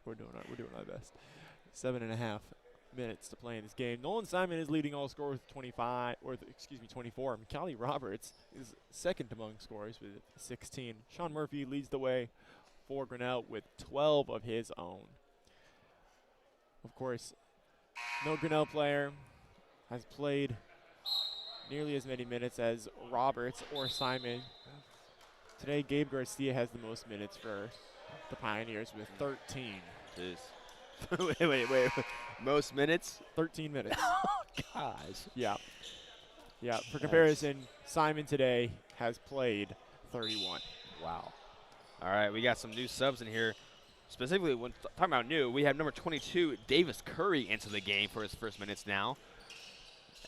we're doing our best. 7.5 minutes to play in this game. Nolan Simon is leading all scorers with 24. Callie Roberts is second among scorers with 16. Sean Murphy leads the way for Grinnell with 12 of his own. Of course, no Grinnell player has played nearly as many minutes as Roberts or Simon. Today, Gabe Garcia has the most minutes for the Pioneers with 13. Jeez. wait. Most minutes? 13 minutes. Gosh. Yeah. For comparison, Simon today has played 31. Wow. All right, we got some new subs in here. Specifically, when talking about new, we have number 22, Davis Curry, into the game for his first minutes now.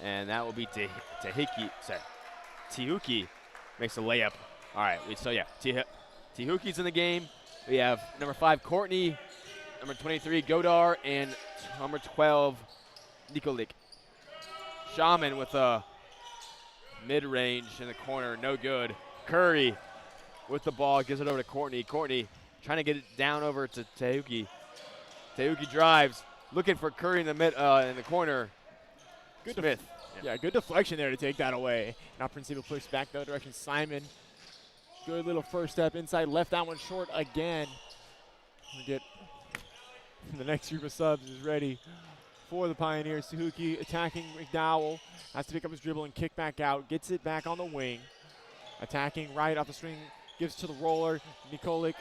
And that will be Tihuki makes a layup. All right, Tihuki's in the game. We have number 5, Courtney, number 23, Godar, and number 12, Nikolic. Shaman with a mid-range in the corner, no good. Curry with the ball, gives it over to Courtney. Courtney trying to get it down over to Tihuki. Tihuki drives, looking for Curry in the corner. Good Smith. Good deflection there to take that away. Now Principia pushed back the other direction. Simon, good little first step inside, left that one short again. We get the next group of subs is ready for the Pioneers. Tihuki attacking McDowell, has to pick up his dribble and kick back out, gets it back on the wing. Attacking right off the string, gives to the roller, Nikolic.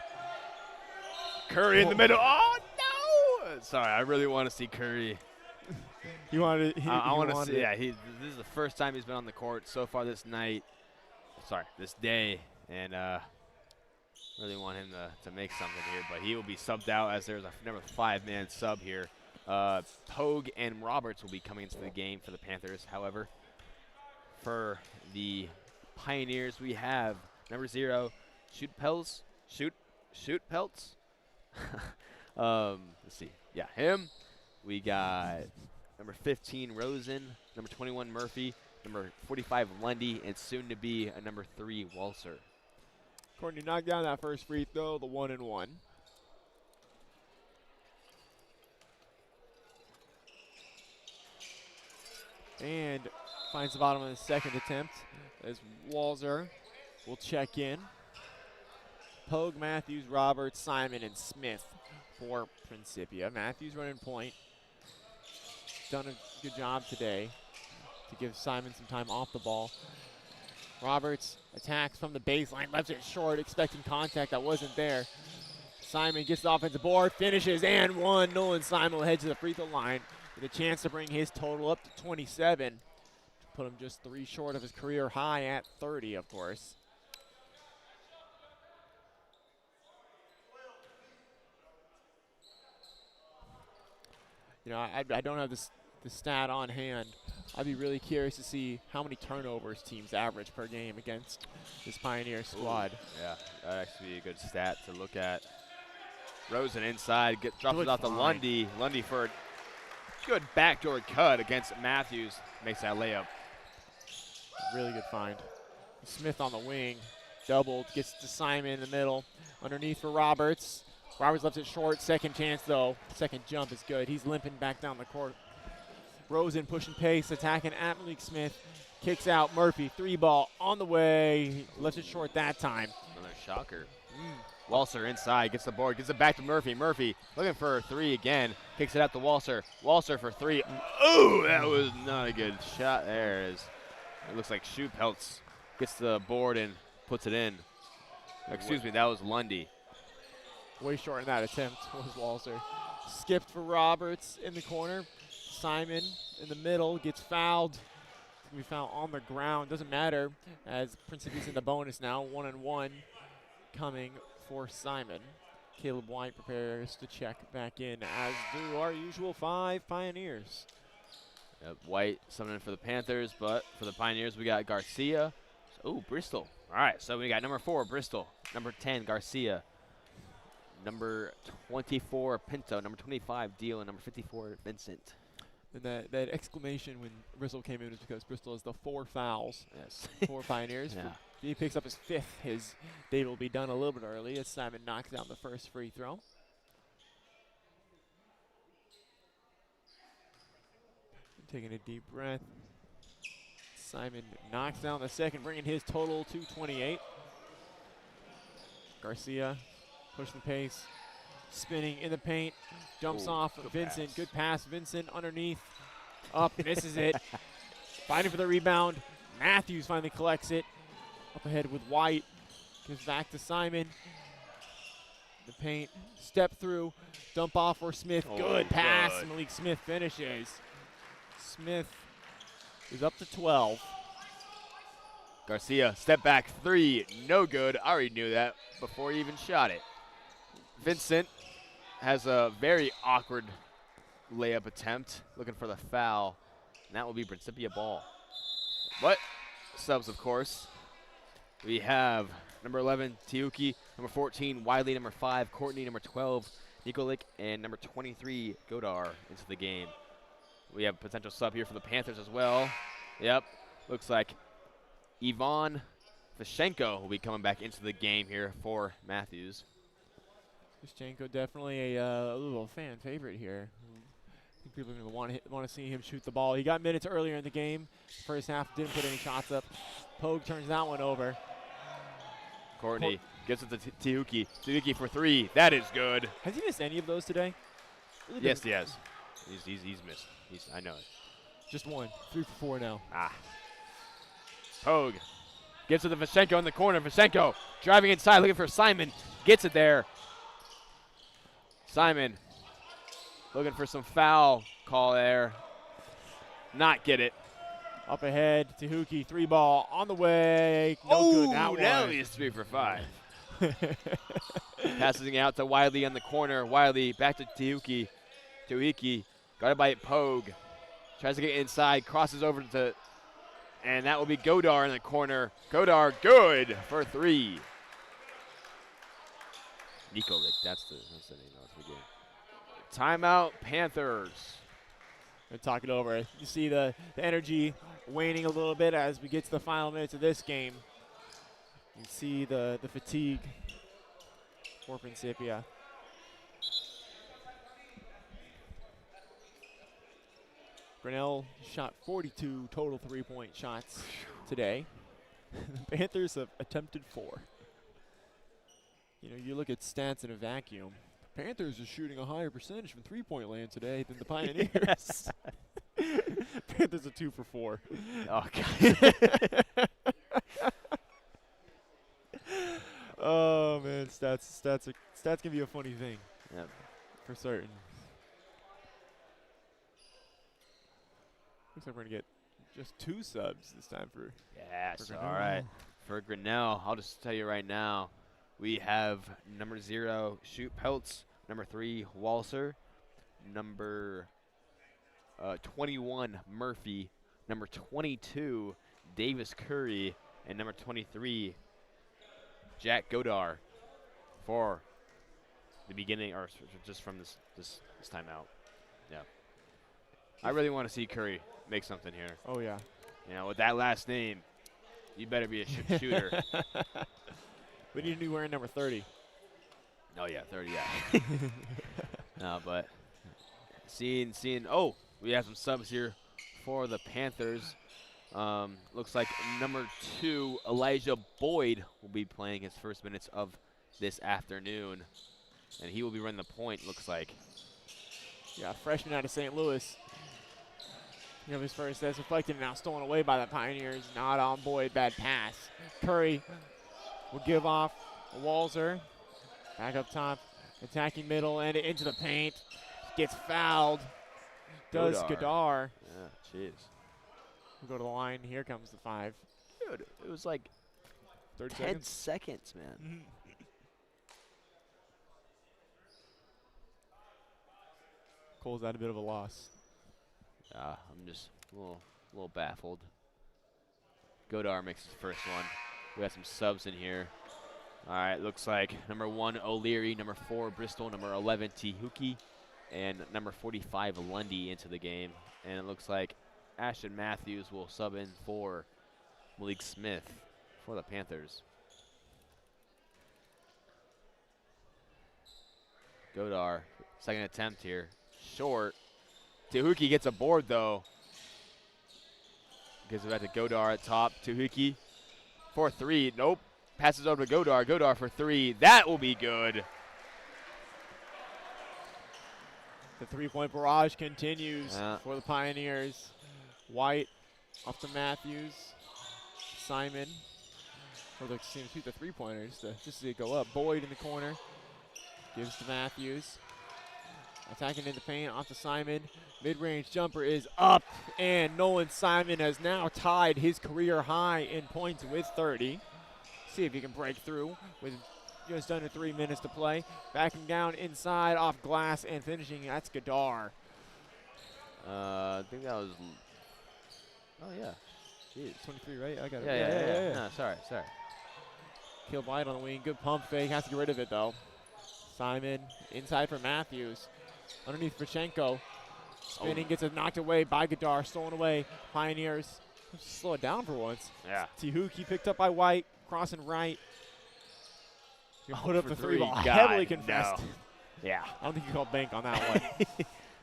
Curry in the middle. Oh, no! Sorry, I really want to see Curry. I want to see. Yeah, this is the first time he's been on the court so far this day, and really want him to make something here. But he will be subbed out as there's a number 5-man sub here. Pogue and Roberts will be coming into the game for the Panthers. However, for the Pioneers, we have number 0, Shoot Pelts. Let's see. Yeah, him. We got number 15, Rosen, number 21, Murphy, number 45, Lundy, and soon to be a number 3, Walser. Courtney knocked down that first free throw, the 1-and-1. And finds the bottom of the second attempt as Walser will check in. Pogue, Matthews, Roberts, Simon, and Smith for Principia. Matthews running point. Done a good job today to give Simon some time off the ball. Roberts attacks from the baseline, left it short, expecting contact that wasn't there. Simon gets the offensive board, finishes, and one. Nolan Simon will head to the free throw line with a chance to bring his total up to 27. Put him just 3 short of his career high at 30, of course. I don't have the stat on hand. I'd be really curious to see how many turnovers teams average per game against this Pioneer squad. Ooh, yeah, that'd actually be a good stat to look at. Rosen inside, drops it off to Lundy. Lundy for a good backdoor cut against Matthews. Makes that layup. Really good find. Smith on the wing, doubled, gets to Simon in the middle. Underneath for Roberts. Roberts left it short. Second chance, though. Second jump is good. He's limping back down the court. Rosen pushing pace, attacking at Malik Smith. Kicks out Murphy. 3-ball on the way. Left it short that time. Another shocker. Walser inside, gets the board, gives it back to Murphy. Murphy looking for a 3 again. Kicks it out to Walser. Walser for 3. Oh, that was not a good shot. There it is. It looks like Shoe Pelts gets the board and puts it in. Excuse me, that was Lundy. Way short in that attempt was Walser. Skipped for Roberts in the corner. Simon in the middle gets fouled. We foul on the ground. Doesn't matter as Principia's in the bonus now. 1-and-1 coming for Simon. Caleb White prepares to check back in, as do our usual 5 Pioneers. Yep, White summoning for the Panthers, but for the Pioneers, we got Garcia. Oh, Bristol. All right, so we got number 4, Bristol. Number 10, Garcia. Number 24, Pinto. Number 25, Deal. And number 54, Vincent. And that exclamation when Bristol came in was because Bristol has the 4 fouls. Yes. 4 Pioneers. Yeah. He picks up his 5th. His day will be done a little bit early as Simon knocks down the first free throw. Taking a deep breath. Simon knocks down the second, bringing his total to 28. Garcia pushing the pace, spinning in the paint, jumps off. Vincent, pass. good pass. Vincent underneath, up, misses it. Fighting for the rebound. Matthews finally collects it. Up ahead with White. Gives back to Simon. The paint, step through, dump off for Smith. Good pass. good. Malik Smith finishes. Smith is up to 12. Garcia, step back 3, no good. I already knew that before he even shot it. Vincent has a very awkward layup attempt, looking for the foul, and that will be Principia ball. But subs, of course. We have number 11, Tiuki, number 14, Wiley, number 5, Courtney, number 12, Nikolic, and number 23, Godar into the game. We have a potential sub here for the Panthers as well. Yep, looks like Ivan Vashenko will be coming back into the game here for Matthews. Vashenko definitely a little fan favorite here. I think people are going to want to see him shoot the ball. He got minutes earlier in the game. First half didn't put any shots up. Pogue turns that one over. Courtney gets it to Tiuki. Tiuki for 3. That is good. Has he missed any of those today? Really Yes, he has. He's missed. I know it. Just one. 3 for 4 now. Pogue gives it to Vashenko in the corner. Vashenko driving inside, looking for Simon. Gets it there. Simon looking for some foul call there. Not get it. Up ahead, Tehuki, 3 ball on the way. No good. That now one. he's 3 for 5. Passing out to Wiley on the corner. Wiley back to Tehuki. Tehuki guarded by Pogue. Tries to get inside, crosses over to, and that will be Godar in the corner. Godar good for 3. Nikolic, that's the name of the game. Timeout, Panthers. We'll talk it over. You see the energy waning a little bit as we get to the final minutes of this game. You see the fatigue for Principia. Grinnell shot 42 total 3-point shots today. The Panthers have attempted 4. You know, you look at stats in a vacuum. The Panthers are shooting a higher percentage from 3-point land today than the Pioneers. Panthers are 2 for 4. Oh, God. Oh man, stats can be a funny thing. Yep. For certain. Looks like we're gonna get just 2 subs this time for. Yes, for all right. For Grinnell, I'll just tell you right now, we have number 0, Shoot Peltz, number 3, Walser, number 21, Murphy, number 22, Davis Curry, and number 23, Jack Godar for the beginning, or just from this timeout. Yeah. I really want to see Curry make something here. Oh yeah. You know, with that last name, you better be a shooter. We need to be wearing number 30. Oh yeah, 30. Yeah. No, but seeing. Oh, we have some subs here for the Panthers. Looks like number 2, Elijah Boyd, will be playing his first minutes of this afternoon, and he will be running the point. Looks like. Yeah, freshman out of St. Louis. You know, his first that's reflected now, stolen away by the Pioneers. Not on Boyd, bad pass. Curry will give off Walser. Back up top, attacking middle and into the paint. Gets fouled. Does Godar. Yeah, jeez. We'll go to the line. Here comes the 5. Dude, it was like 30 10 seconds. seconds, man. Cole's at a bit of a loss. I'm just a little baffled. Godar makes his first one. We got some subs in here. All right, looks like number 1, O'Leary, number 4, Bristol, number 11, Tihuki, and number 45, Lundy into the game. And it looks like Ashton Matthews will sub in for Malik Smith for the Panthers. Godar, second attempt here. Short. Tihuki gets a board, though. Gives it back to Godar at top. Tihuki for 3. Nope. Passes over to Godar. Godar for 3. That will be good. The three-point barrage continues for the Pioneers. White off to Matthews. Simon. Looks to shoot the three-pointers just to see it go up. Boyd in the corner. Gives to Matthews. Attacking in the paint off to Simon. Mid-range jumper is up. And Nolan Simon has now tied his career high in points with 30. See if he can break through with just under 3 minutes to play. Backing down inside off glass and finishing. That's Godar. I think that was. Oh, yeah. Jeez. 23, right? I got it. Yeah. No, sorry. Kill White on the wing. Good pump fake. Has to get rid of it, though. Simon inside for Matthews. Underneath Vashenko. Spinning, gets it knocked away by Godar. Stolen away. Pioneers. Slow it down for once. Yeah. Tihuki picked up by White. Crossing right. Put up the 3 ball. God, Heavily confessed. No. Yeah. I don't think you called bank on that one.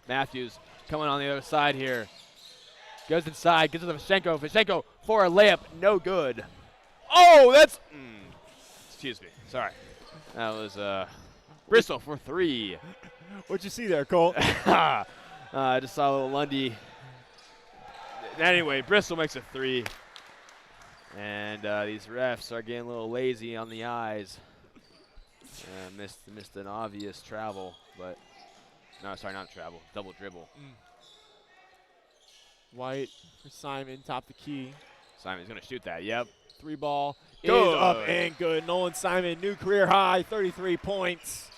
Matthews coming on the other side here. Goes inside, gets to Vashenko. Vashenko for a layup, no good. Oh, that's. Excuse me. Sorry. That was Bristol for 3. What'd you see there, Cole? I just saw a little Lundy. Anyway, Bristol makes a 3. And these refs are getting a little lazy on the eyes. Missed an obvious travel, but no, sorry, not travel, double dribble. White for Simon, top the key. Simon's gonna shoot that. Yep. 3 ball Good. is up and good. Nolan Simon, new career high, 33 points.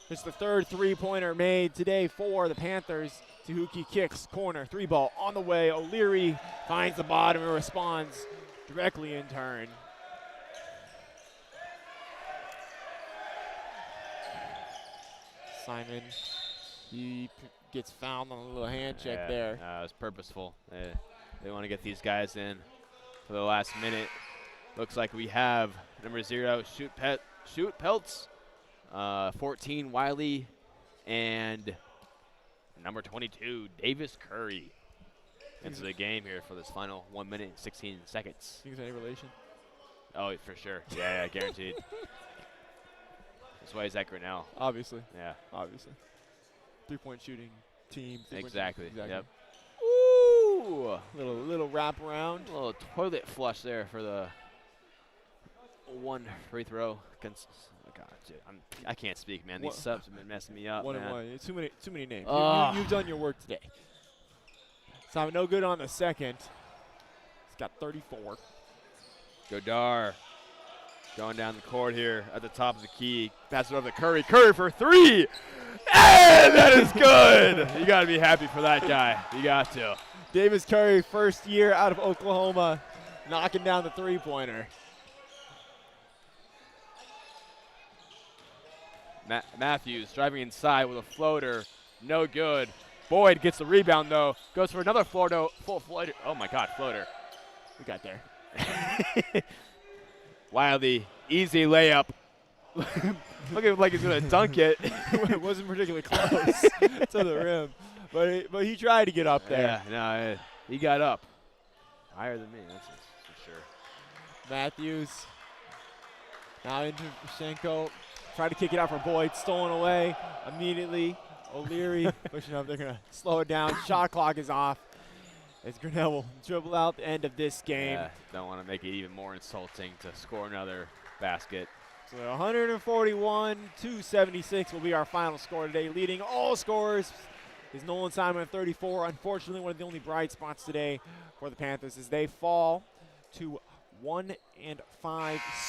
It's the third three-pointer made today for the Panthers. Tihuki kicks, corner, 3 ball on the way. O'Leary finds the bottom and responds directly in turn. Simon, he gets fouled on a little hand check there. It was purposeful. They want to get these guys in for the last minute. Looks like we have number 0, Shoot Peltz, 14, Wiley, and number 22, Davis Curry into the game here for this final 1 minute and 16 seconds. Think there's any relation? Oh, for sure. Yeah, guaranteed. That's why he's at Grinnell. Obviously. Yeah. Obviously. 3-point shooting team. Exactly. Yep. Ooh! Little wrap around. A little toilet flush there for the 1 free throw. Oh, God, dude, I can't speak, man. These subs have been messing me up, 1 man. and 1. Too many names. You've done your work today. So no good on the second. He's got 34. Godar going down the court here at the top of the key. Pass it over to Curry. Curry for 3. And that is good. You got to be happy for that guy. You got to. Davis Curry, first year out of Oklahoma, knocking down the three-pointer. Matthews driving inside with a floater. No good. Boyd gets the rebound, though. Goes for another floater. Floater. Oh, my God, floater. We got there. Wiley, easy layup. Looking like he's going to dunk it. It wasn't particularly close to the rim, but he tried to get up there. Yeah, no, he got up. Higher than me, that's for sure. Matthews now into Vashenko. Tried to kick it out for Boyd. Stolen away immediately. O'Leary pushing up. They're going to slow it down. Shot clock is off as Grinnell will dribble out the end of this game. Yeah, don't want to make it even more insulting to score another basket. So 141-76 will be our final score today. Leading all scorers is Nolan Simon at 34. Unfortunately, one of the only bright spots today for the Panthers as they fall to 1-5.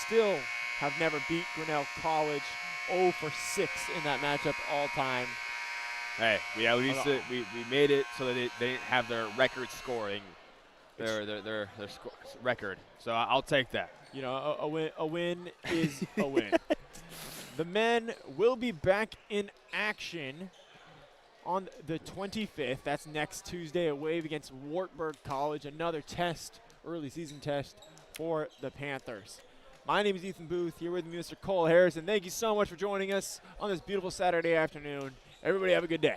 Still have never beat Grinnell College. 0 for 6 in that matchup all time. Hey, we at least we made it so that they didn't have their record scoring, their record. So I'll take that. You know, a win is a win. The men will be back in action on the 25th. That's next Tuesday at Wave against Wartburg College. Another test, early season test for the Panthers. My name is Ethan Booth, here with me, Mr. Cole Harrison. Thank you so much for joining us on this beautiful Saturday afternoon. Everybody have a good day.